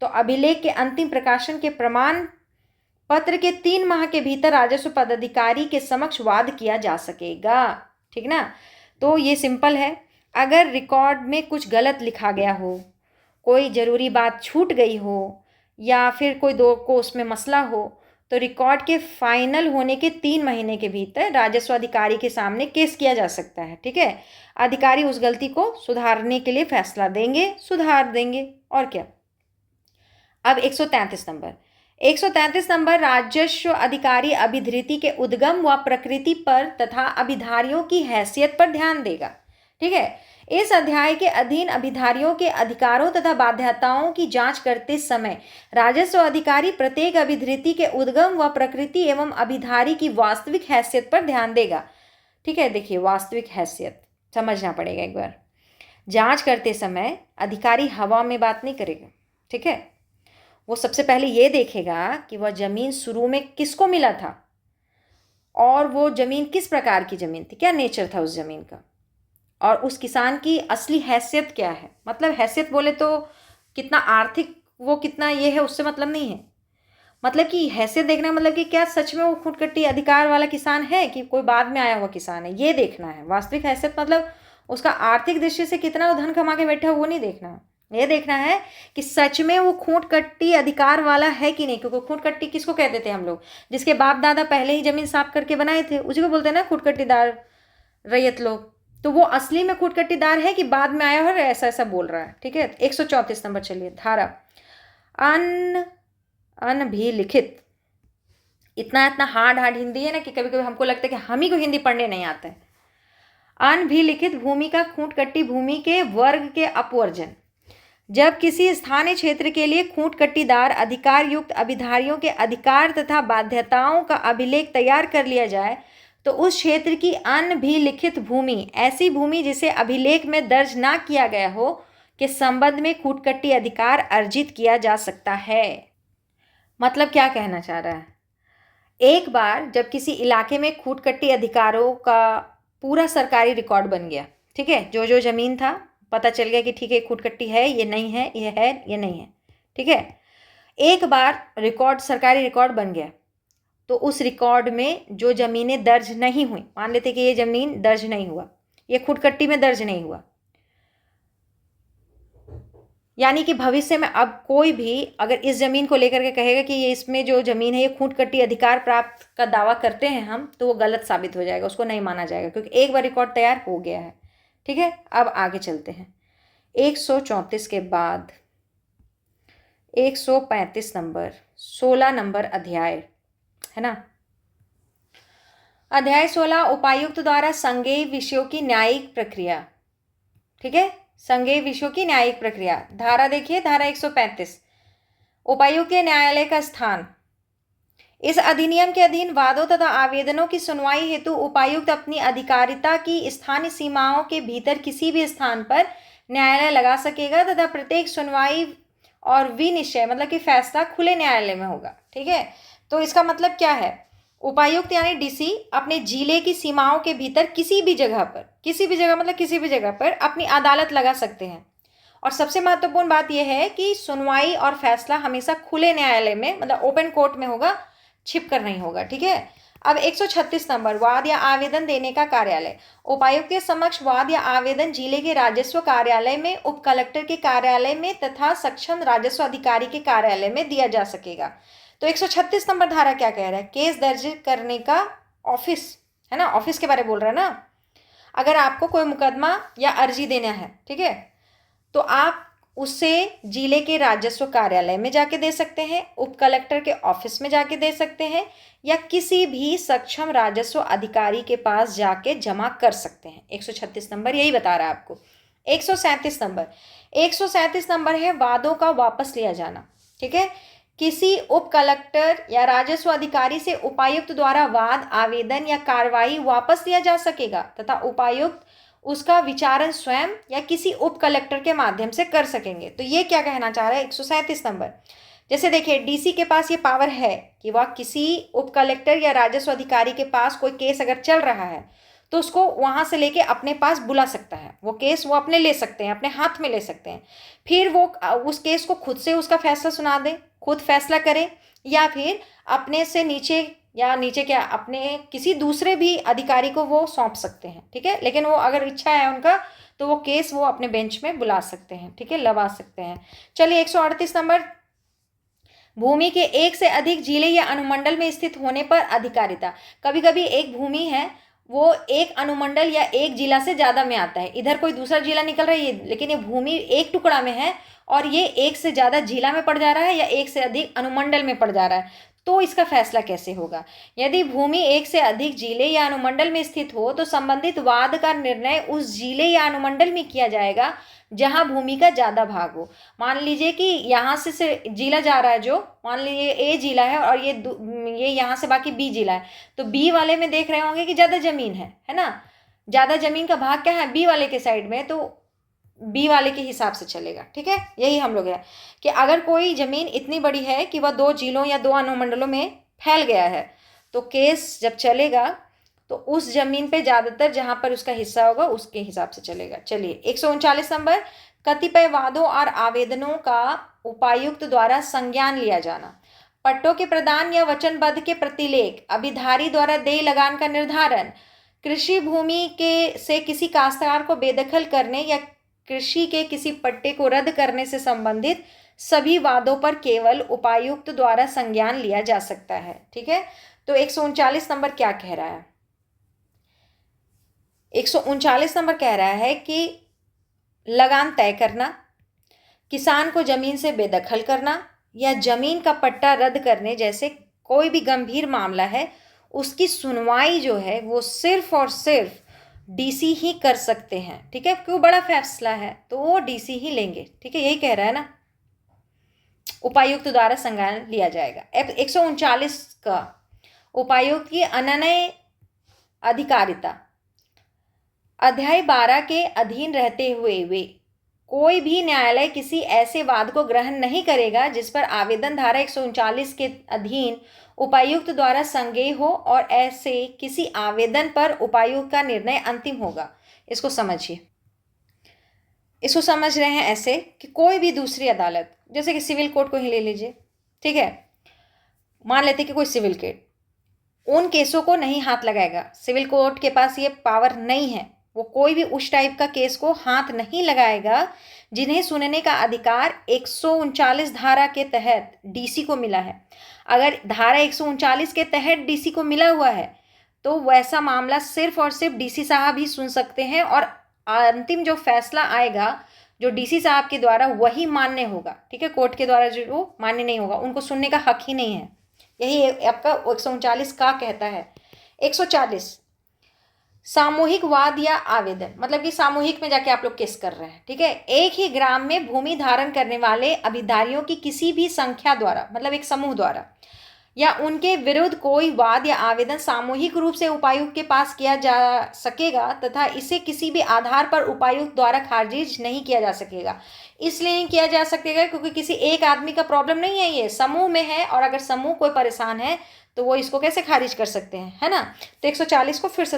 तो अभिलेख के अंतिम प्रकाशन के प्रमाण पत्र के 3 माह के भीतर राजस्व पदाधिकारी के समक्ष वाद किया जा सकेगा। ठीक ना, तो ये सिंपल है। अगर रिकॉर्ड में कुछ गलत लिखा गया हो, कोई ज़रूरी बात छूट गई हो या फिर कोई दो को उसमें मसला हो, तो रिकॉर्ड के फाइनल होने के 3 महीने के भीतर राजस्व अधिकारी के सामने केस किया जा सकता है। ठीक है, अधिकारी उस गलती को सुधारने के लिए फैसला देंगे, सुधार देंगे, और क्या। अब 133 नंबर, 133 नंबर, राजस्व अधिकारी अभिधृति के उद्गम व प्रकृति पर तथा अभिधारियों की हैसियत पर ध्यान देगा। ठीक है, इस अध्याय के अधीन अभिधारियों के अधिकारों तथा बाध्यताओं की जांच करते समय राजस्व अधिकारी प्रत्येक अभिधृति के उद्गम व प्रकृति एवं अभिधारी की वास्तविक हैसियत पर ध्यान देगा। ठीक है, देखिए वास्तविक हैसियत समझना पड़ेगा एक बार। जांच करते समय अधिकारी हवा में बात नहीं करेगा। ठीक है, वो सबसे पहले ये देखेगा कि वह जमीन शुरू में किसको मिला था और वो जमीन किस प्रकार की जमीन थी, क्या नेचर था उस जमीन का, और उस किसान की असली हैसियत क्या है। मतलब हैसियत बोले तो कितना आर्थिक, वो कितना ये है, उससे मतलब नहीं है। मतलब कि हैसियत देखना मतलब कि क्या सच में वो खूंट कट्टी अधिकार वाला किसान है कि कोई बाद में आया हुआ किसान है, ये देखना है। वास्तविक हैसियत मतलब उसका आर्थिक दृष्टि से कितना वो धन कमा के बैठा, वो नहीं देखना है। ये देखना है कि सच में वो खूंट कट्टी अधिकार वाला है कि नहीं। क्योंकि खूंट कट्टी किसको कहते थे हम लोग? जिसके बाप दादा पहले ही जमीन साफ करके बनाए थे, उसी को बोलते हैं ना खूंट कट्टीदार रैयत लोग। तो वो असली में खूंट कट्टीदार है कि बाद में आया और ऐसा ऐसा बोल रहा है। ठीक है, 134 नंबर चलिए, धारा अनभिलिखित। इतना इतना हार्ड हिंदी है ना कि कभी कभी हमको लगता है कि हम ही को हिंदी पढ़ने नहीं आता है। अनभिलिखित भूमि का खूंट कट्टी भूमि के वर्ग के अपवर्जन। जब किसी स्थानीय क्षेत्र के लिए खूंट कट्टीदार अधिकार युक्त अभिधारियों के अधिकार तथा बाध्यताओं का अभिलेख तैयार कर लिया जाए तो उस क्षेत्र की अनभिलिखित भूमि, ऐसी भूमि जिसे अभिलेख में दर्ज ना किया गया हो, के संबंध में खूंट कट्टी अधिकार अर्जित किया जा सकता है। मतलब क्या कहना चाह रहा है? एक बार जब किसी इलाके में खूंट कट्टी अधिकारों का पूरा सरकारी रिकॉर्ड बन गया, ठीक है, जो जो जमीन था पता चल गया कि ठीक है खूंट कट्टी है, ये नहीं है, ये है, ये नहीं है। ठीक है, एक बार रिकॉर्ड, सरकारी रिकॉर्ड बन गया, तो उस रिकॉर्ड में जो ज़मीनें दर्ज नहीं हुई, मान लेते कि ये ज़मीन दर्ज नहीं हुआ, ये खुटकट्टी में दर्ज नहीं हुआ, यानी कि भविष्य में अब कोई भी अगर इस ज़मीन को लेकर के कहेगा कि ये इसमें जो ज़मीन है ये खूंट-कट्टी अधिकार प्राप्त का दावा करते हैं हम, तो वो गलत साबित हो जाएगा, उसको नहीं माना जाएगा, क्योंकि एक बार रिकॉर्ड तैयार हो गया है। ठीक है, अब आगे चलते हैं। 134 के बाद 135 नंबर, 16 नंबर अध्याय है ना। अध्याय 16 उपायुक्त द्वारा संज्ञेय विषयों की न्यायिक प्रक्रिया। ठीक है, संज्ञेय विषयों की न्यायिक प्रक्रिया। धारा देखिए, धारा 135, उपायुक्त के न्यायालय का स्थान। इस अधिनियम के अधीन वादों तथा आवेदनों की सुनवाई हेतु उपायुक्त अपनी अधिकारिता की स्थानीय सीमाओं के भीतर किसी भी स्थान पर न्यायालय लगा सकेगा तथा प्रत्येक सुनवाई और विनिश्चय मतलब कि फैसला खुले न्यायालय में होगा। ठीक है, तो इसका मतलब क्या है, उपायुक्त यानी डीसी अपने जिले की सीमाओं के भीतर किसी भी जगह पर, किसी भी जगह मतलब किसी भी जगह पर अपनी अदालत लगा सकते हैं। और सबसे महत्वपूर्ण बात यह है कि सुनवाई और फैसला हमेशा खुले न्यायालय में मतलब ओपन कोर्ट में होगा, छिप कर नहीं होगा। ठीक है, अब 136 नंबर, वाद या आवेदन देने का कार्यालय। उपायुक्त के समक्ष वाद या आवेदन जिले के राजस्व कार्यालय में, उप कलेक्टर के कार्यालय में तथा सक्षम राजस्व अधिकारी के कार्यालय में दिया जा सकेगा। तो 136 नंबर धारा क्या कह रहा है, केस दर्ज करने का ऑफिस है ना, ऑफिस के बारे में बोल रहा है ना। अगर आपको कोई मुकदमा या अर्जी देना है, ठीक है, तो आप उससे जिले के राजस्व कार्यालय में जाके दे सकते हैं, उप कलेक्टर के ऑफिस में जाके दे सकते हैं, या किसी भी सक्षम राजस्व अधिकारी के पास जाके जमा कर सकते हैं। 136 नंबर यही बता रहा है आपको। 137 नंबर, 137 नंबर है वादों का वापस लिया जाना। ठीक है, किसी उप कलेक्टर या राजस्व अधिकारी से उपायुक्त द्वारा वाद, आवेदन या कार्रवाई वापस लिया जा सकेगा तथा उपायुक्त उसका विचारण स्वयं या किसी उप कलेक्टर के माध्यम से कर सकेंगे। तो ये क्या कहना चाह रहा है 137 नंबर, जैसे देखिए डीसी के पास ये पावर है कि वह किसी उप कलेक्टर या राजस्व अधिकारी के पास कोई केस अगर चल रहा है तो उसको वहाँ से लेके अपने पास बुला सकता है, वो केस वो अपने ले सकते हैं, अपने हाथ में ले सकते हैं। फिर वो उस केस को खुद से उसका फैसला सुना दें, खुद फैसला करें, या फिर अपने से नीचे या नीचे क्या अपने किसी दूसरे भी अधिकारी को वो सौंप सकते हैं। ठीक है, लेकिन वो अगर इच्छा है उनका तो वो केस वो अपने बेंच में बुला सकते हैं। ठीक है, लगा सकते हैं। चलिए 138 नंबर, भूमि के एक से अधिक जिले या अनुमंडल में स्थित होने पर अधिकारिता। कभी कभी एक भूमि है वो एक अनुमंडल या एक जिला से ज़्यादा में आता है, इधर कोई दूसरा जिला निकल रहा है लेकिन ये भूमि एक टुकड़ा में है और ये एक से ज़्यादा जिला में पड़ जा रहा है या एक से अधिक अनुमंडल में पड़ जा रहा है, तो इसका फैसला कैसे होगा। यदि भूमि एक से अधिक जिले या अनुमंडल में स्थित हो तो संबंधित वाद का निर्णय उस जिले या अनुमंडल में किया जाएगा जहां भूमि का ज़्यादा भाग हो। मान लीजिए कि यहाँ से जिला जा रहा है, जो मान लीजिए ए जिला है और ये यहाँ से बाकी बी जिला है, तो बी वाले में देख रहे होंगे कि ज़्यादा ज़मीन है ना, ज़्यादा ज़मीन का भाग क्या है बी वाले के साइड में, तो बी वाले के हिसाब से चलेगा। ठीक है, यही हम लोग है कि अगर कोई ज़मीन इतनी बड़ी है कि वह 2 जिलों या 2 अनुमंडलों में फैल गया है तो केस जब चलेगा तो उस ज़मीन पे ज़्यादातर जहाँ पर उसका हिस्सा होगा उसके हिसाब से चलेगा। चलिए 139 नंबर, कतिपय वादों और आवेदनों का उपायुक्त द्वारा संज्ञान लिया जाना। पट्टों के प्रदान या वचनबद्ध के प्रतिलेख, अभिधारी द्वारा देय लगान का निर्धारण, कृषि भूमि के से किसी काश्तकार को बेदखल करने या कृषि के किसी पट्टे को रद्द करने से संबंधित सभी वादों पर केवल उपायुक्त द्वारा संज्ञान लिया जा सकता है। ठीक है, तो 139 नंबर क्या कह रहा है, 139 नंबर कह रहा है कि लगान तय करना, किसान को जमीन से बेदखल करना या जमीन का पट्टा रद्द करने जैसे कोई भी गंभीर मामला है उसकी सुनवाई जो है वो सिर्फ और सिर्फ डीसी ही कर सकते हैं। ठीक है, क्यों बड़ा फैसला है तो वो डीसी ही लेंगे। ठीक है, यही कह रहा है ना, उपायुक्त द्वारा संज्ञान लिया जाएगा। अब 139 का उपायुक्त की अनन्य अधिकारिता, अध्याय 12 के अधीन रहते हुए वे कोई भी न्यायालय किसी ऐसे वाद को ग्रहण नहीं करेगा जिस पर आवेदन धारा 139 के अधीन उपायुक्त द्वारा संज्ञेय हो और ऐसे किसी आवेदन पर उपायुक्त का निर्णय अंतिम होगा। इसको समझिए, इसको समझ रहे हैं ऐसे कि कोई भी दूसरी अदालत, जैसे कि सिविल कोर्ट को ही ले लीजिए। ठीक है, मान लेते कि कोई सिविल केस, उन केसों को नहीं हाथ लगाएगा। सिविल कोर्ट के पास ये पावर नहीं है, वो कोई भी उस टाइप का केस को हाथ नहीं लगाएगा जिन्हें सुनने का अधिकार 139 धारा के तहत डीसी को मिला है। अगर धारा 139 के तहत डीसी को मिला हुआ है तो वैसा मामला सिर्फ और सिर्फ डीसी साहब ही सुन सकते हैं, और अंतिम जो फैसला आएगा जो डीसी साहब के द्वारा वही मान्य होगा। ठीक है, कोर्ट के द्वारा जो मान्य नहीं होगा, उनको सुनने का हक ही नहीं है। यही आपका 139 का कहता है। 140 सामूहिक वाद या आवेदन, मतलब कि सामूहिक में जाके आप लोग केस कर रहे हैं। ठीक है, एक ही ग्राम में भूमि धारण करने वाले अभिधारियों की किसी भी संख्या द्वारा, मतलब एक समूह द्वारा, या उनके विरुद्ध कोई वाद या आवेदन सामूहिक रूप से उपायुक्त के पास किया जा सकेगा तथा इसे किसी भी आधार पर उपायुक्त द्वारा खारिज नहीं किया जा सकेगा। इसलिए नहीं किया जा सकेगा क्योंकि किसी एक आदमी का प्रॉब्लम नहीं है, ये समूह में है, और अगर समूह कोई परेशान है तो वो इसको कैसे खारिज कर सकते हैं, है ना। तो 140 को फिर से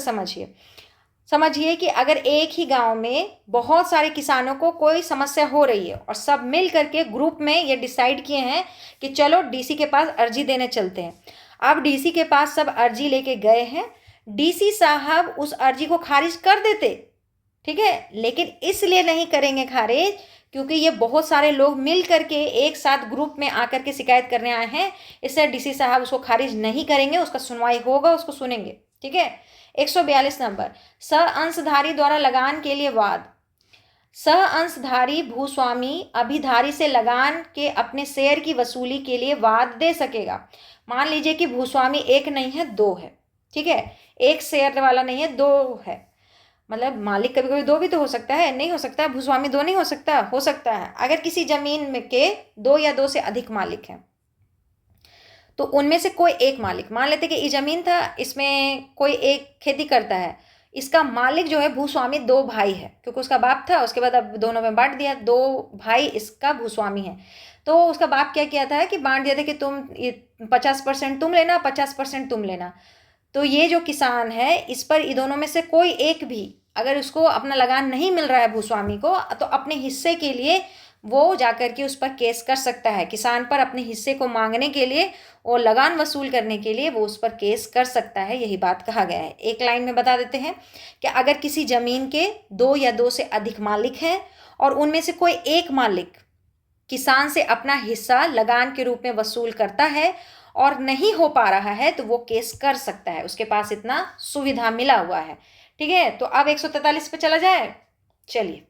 समझिए कि अगर एक ही गांव में बहुत सारे किसानों को कोई समस्या हो रही है और सब मिल करके ग्रुप में ये डिसाइड किए हैं कि चलो डीसी के पास अर्जी देने चलते हैं। अब डीसी के पास सब अर्जी लेके गए हैं, डीसी साहब उस अर्जी को खारिज कर देते, ठीक है, लेकिन इसलिए नहीं करेंगे खारिज क्योंकि ये बहुत सारे लोग मिल करके एक साथ ग्रुप में आकर के शिकायत करने आए हैं, इससे डीसी साहब उसको खारिज नहीं करेंगे, उसका सुनवाई होगा, उसको सुनेंगे। ठीक है। 142 नंबर, सह-अंशधारी द्वारा लगान के लिए वाद। सह-अंशधारी भूस्वामी अभिधारी से लगान के अपने शेयर की वसूली के लिए वाद दे सकेगा। मान लीजिए कि भूस्वामी एक नहीं है, दो है। ठीक है, एक शेयर वाला नहीं है, दो है, मतलब मालिक कभी कभी दो भी तो हो सकता है, नहीं हो सकता भूस्वामी दो नहीं हो सकता है। अगर किसी जमीन में के दो या दो से अधिक मालिक हैं तो उनमें से कोई एक मालिक, मान लेते कि ये जमीन था, इसमें कोई एक खेती करता है, इसका मालिक जो है भूस्वामी दो भाई है, क्योंकि उसका बाप था, उसके बाद अब दोनों में बांट दिया, दो भाई इसका भूस्वामी है। तो उसका बाप क्या किया था कि बांट दिया था कि तुम 50% तुम लेना, 50% तुम लेना। तो ये जो किसान है इस पर ये दोनों में से कोई एक भी अगर उसको अपना लगान नहीं मिल रहा है भूस्वामी को, तो अपने हिस्से के लिए वो जाकर के उस पर केस कर सकता है। किसान पर अपने हिस्से को मांगने के लिए और लगान वसूल करने के लिए वो उस पर केस कर सकता है, यही बात कहा गया है। एक लाइन में बता देते हैं कि अगर किसी जमीन के दो या दो से अधिक मालिक हैं और उनमें से कोई एक मालिक किसान से अपना हिस्सा लगान के रूप में वसूल करता है और नहीं हो पा रहा है तो वो केस कर सकता है, उसके पास इतना सुविधा मिला हुआ है। ठीक है, तो अब 143 पे चला जाए। चलिए,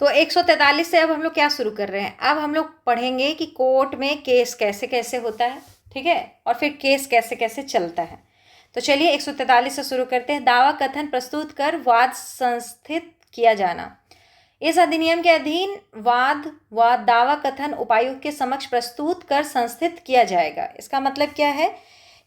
तो 143 से अब हम लोग क्या शुरू कर रहे हैं, अब हम लोग पढ़ेंगे कि कोर्ट में केस कैसे कैसे होता है। ठीक है, और फिर केस कैसे कैसे चलता है। तो चलिए 143 से शुरू करते हैं। दावा कथन प्रस्तुत कर वाद संस्थित किया जाना। इस अधिनियम के अधीन वाद व दावा कथन उपायुक्त के समक्ष प्रस्तुत कर संस्थित किया जाएगा। इसका मतलब क्या है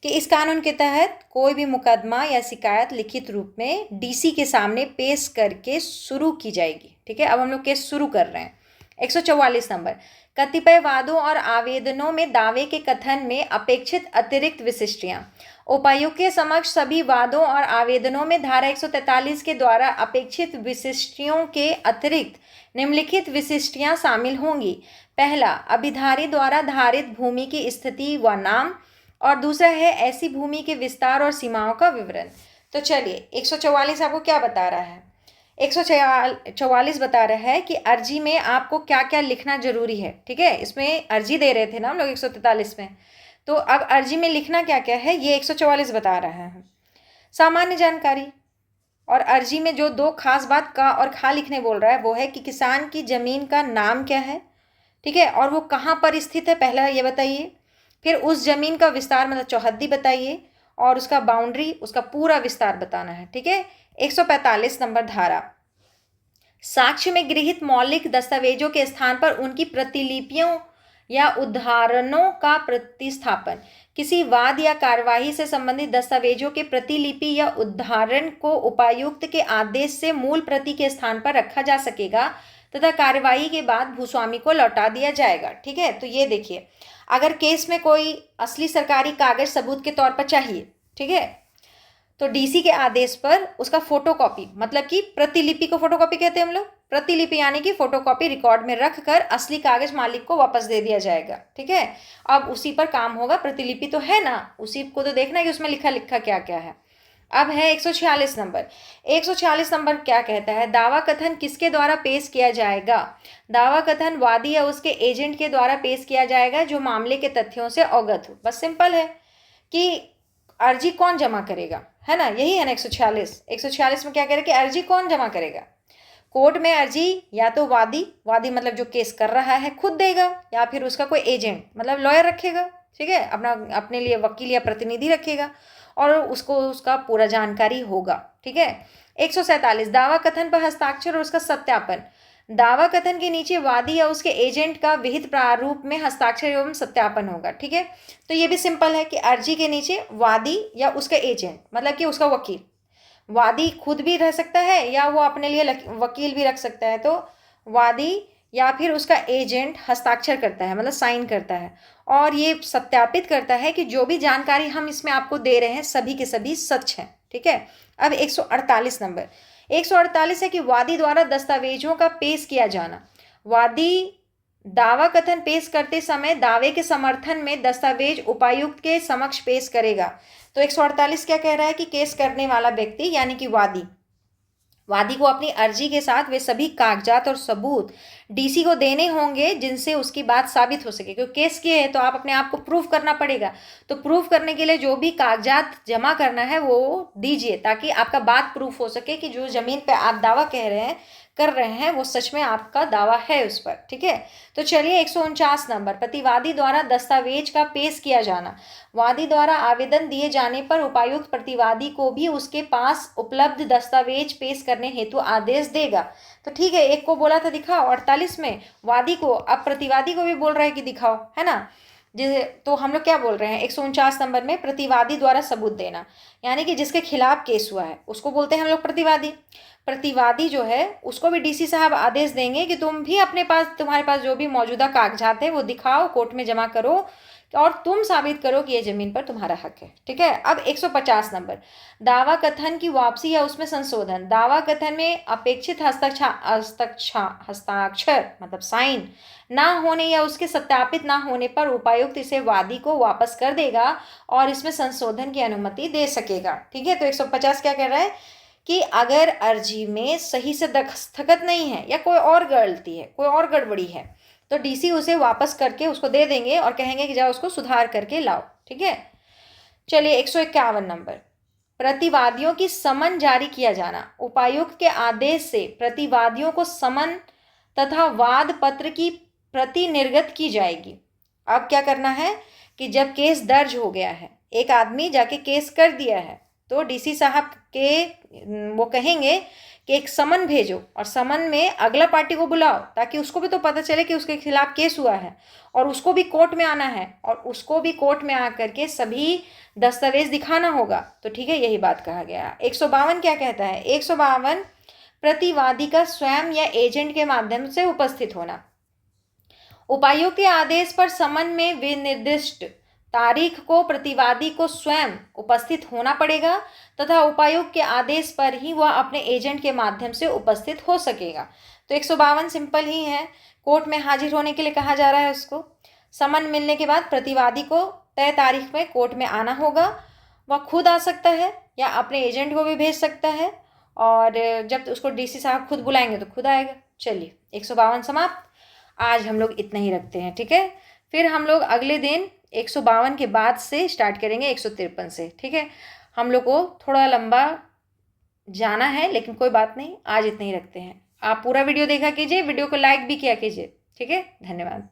कि इस कानून के तहत कोई भी मुकदमा या शिकायत लिखित रूप में डीसी के सामने पेश करके शुरू की जाएगी। ठीक है, अब हम लोग केस शुरू कर रहे हैं। 144 नंबर, कतिपय वादों और आवेदनों में दावे के कथन में अपेक्षित अतिरिक्त विशिष्टियां। उपायुक्त के समक्ष सभी वादों और आवेदनों में धारा 143 के द्वारा अपेक्षित विशिष्टियों के अतिरिक्त निम्नलिखित विशिष्टियां शामिल होंगी। पहला, अभिधारी द्वारा धारित भूमि की स्थिति व नाम, और दूसरा है ऐसी भूमि के विस्तार और सीमाओं का विवरण। तो चलिए 144 आपको क्या बता रहा है। 144 बता रहा है कि अर्जी में आपको क्या क्या लिखना जरूरी है। ठीक है, इसमें अर्जी दे रहे थे ना हम लोग 143 में, तो अब अर्जी में लिखना क्या क्या है ये 144 बता रहा है। सामान्य जानकारी, और अर्जी में जो दो खास बात का और खा लिखने बोल रहा है वो है कि किसान की जमीन का नाम क्या है, ठीक है, और वो कहाँ पर स्थित है पहला ये बताइए। फिर उस जमीन का विस्तार मतलब चौहद्दी बताइए, और उसका बाउंड्री, उसका पूरा विस्तार बताना है। ठीक है। 145 नंबर धारा, साक्ष्य में गृहीत मौलिक दस्तावेजों के स्थान पर उनकी प्रतिलिपियों या उदाहरणों का प्रतिस्थापन। किसी वाद या कार्यवाही से संबंधित दस्तावेजों के प्रतिलिपि या उदाहरण को उपायुक्त के आदेश से मूल प्रति के स्थान पर रखा जा सकेगा तथा कार्यवाही के बाद भूस्वामी को लौटा दिया जाएगा। ठीक है, तो ये देखिए, अगर केस में कोई असली सरकारी कागज सबूत के तौर पर चाहिए, ठीक है, तो डीसी के आदेश पर उसका फोटोकॉपी, मतलब कि प्रतिलिपि को फोटोकॉपी कहते हैं हम लोग, प्रतिलिपि यानी कि फोटोकॉपी रिकॉर्ड में रख कर असली कागज मालिक को वापस दे दिया जाएगा। ठीक है, अब उसी पर काम होगा। प्रतिलिपि तो है ना, उसी को तो देखना है कि उसमें लिखा लिखा क्या क्या है। अब है 146 नंबर। 146 नंबर क्या कहता है? दावा कथन किसके द्वारा पेश किया जाएगा? दावा कथन वादी या उसके एजेंट के द्वारा पेश किया जाएगा जो मामले के तथ्यों से अवगत हो। बस सिंपल है कि अर्जी कौन जमा करेगा, है ना, यही है ना 146। 146 में क्या कह रहे हैं कि अर्जी कौन जमा करेगा? कोर्ट में अर्जी या तो वादी मतलब जो केस कर रहा है खुद देगा, या फिर उसका कोई एजेंट मतलब लॉयर रखेगा। ठीक है, अपने लिए वकील या प्रतिनिधि रखेगा और उसको उसका पूरा जानकारी होगा। ठीक है। 147 दावा कथन पर हस्ताक्षर और उसका सत्यापन। दावा कथन के नीचे वादी या उसके एजेंट का विहित प्रारूप में हस्ताक्षर एवं सत्यापन होगा। ठीक है, तो ये भी सिंपल है कि अर्जी के नीचे वादी या उसका एजेंट मतलब कि उसका वकील, वादी खुद भी रह सकता है या वो अपने लिए वकील भी रख सकता है, तो वादी या फिर उसका एजेंट हस्ताक्षर करता है मतलब साइन करता है और ये सत्यापित करता है कि जो भी जानकारी हम इसमें आपको दे रहे हैं सभी के सभी सच हैं। ठीक है। अब 148 नंबर। 148 है कि वादी द्वारा दस्तावेजों का पेश किया जाना। वादी दावा कथन पेश करते समय दावे के समर्थन में दस्तावेज उपायुक्त के समक्ष पेश करेगा। तो 148 क्या कह रहा है कि केस करने वाला व्यक्ति यानी कि वादी को अपनी अर्जी के साथ वे सभी कागजात और सबूत डीसी को देने होंगे जिनसे उसकी बात साबित हो सके, क्योंकि केस किए हैं तो आप अपने आप को प्रूफ करना पड़ेगा। तो प्रूफ करने के लिए जो भी कागजात जमा करना है वो दीजिए ताकि आपका बात प्रूफ हो सके कि जो ज़मीन पे आप दावा कर रहे हैं वो सच में आपका दावा है उस पर। ठीक है, तो चलिए 149 नंबर। प्रतिवादी द्वारा दस्तावेज का पेश किया जाना। वादी द्वारा आवेदन दिए जाने पर उपायुक्त प्रतिवादी को भी उसके पास उपलब्ध दस्तावेज पेश करने हेतु आदेश देगा। तो ठीक है, एक को बोला था दिखाओ 48 में वादी को, अब प्रतिवादी को भी बोल रहा है कि दिखाओ, है ना। तो हम लोग क्या बोल रहे हैं 149 नंबर में प्रतिवादी द्वारा सबूत देना, यानी कि जिसके खिलाफ केस हुआ है उसको बोलते हैं हम लोग प्रतिवादी। प्रतिवादी जो है उसको भी डीसी साहब आदेश देंगे कि तुम भी तुम्हारे पास जो भी मौजूदा कागजात है वो दिखाओ, कोर्ट में जमा करो और तुम साबित करो कि ये जमीन पर तुम्हारा हक है। ठीक है। अब 150 नंबर। दावा कथन की वापसी या उसमें संशोधन। दावा कथन में अपेक्षित हस्ताक्षर मतलब साइन ना होने या उसके सत्यापित ना होने पर उपायुक्त इसे वादी को वापस कर देगा और इसमें संशोधन की अनुमति दे सकेगा। ठीक है, तो 150 क्या कह रहा है कि अगर अर्जी में सही से दस्तखत नहीं है या कोई और गलती है, कोई और गड़बड़ी है, तो डीसी उसे वापस करके उसको दे देंगे और कहेंगे कि जाओ उसको सुधार करके लाओ। ठीक है। चलिए 151 नंबर। प्रतिवादियों की समन जारी किया जाना। उपायुक्त के आदेश से प्रतिवादियों को समन तथा वाद पत्र की प्रति निर्गत की जाएगी। अब क्या करना है कि जब केस दर्ज हो गया है, एक आदमी जाके केस कर दिया है, तो डीसी साहब के वो कहेंगे कि एक समन भेजो और समन में अगला पार्टी को बुलाओ ताकि उसको भी तो पता चले कि उसके खिलाफ केस हुआ है और उसको भी कोर्ट में आना है और उसको भी कोर्ट में आकर के सभी दस्तावेज दिखाना होगा। तो ठीक है, यही बात कहा गया। 152 क्या कहता है? 152 प्रतिवादी का स्वयं या एजेंट के माध्यम से उपस्थित होना। उपायुक्त के आदेश पर समन में विनिर्दिष्ट तारीख को प्रतिवादी को स्वयं उपस्थित होना पड़ेगा तथा उपायुक्त के आदेश पर ही वह अपने एजेंट के माध्यम से उपस्थित हो सकेगा। तो 152 सिंपल ही है, कोर्ट में हाजिर होने के लिए कहा जा रहा है उसको। समन मिलने के बाद प्रतिवादी को तय तारीख में कोर्ट में आना होगा। वह खुद आ सकता है या अपने एजेंट को भी भेज सकता है और जब उसको डीसी साहब खुद बुलाएंगे तो खुद आएगा। चलिए 152 समाप्त। आज हम लोग इतना ही रखते हैं। ठीक है, फिर हम लोग अगले दिन 152 के बाद से स्टार्ट करेंगे 153 से। ठीक है, हम लोग को थोड़ा लंबा जाना है लेकिन कोई बात नहीं, आज इतना ही रखते हैं। आप पूरा वीडियो देखा कीजिए, वीडियो को लाइक भी किया कीजिए। ठीक है, धन्यवाद।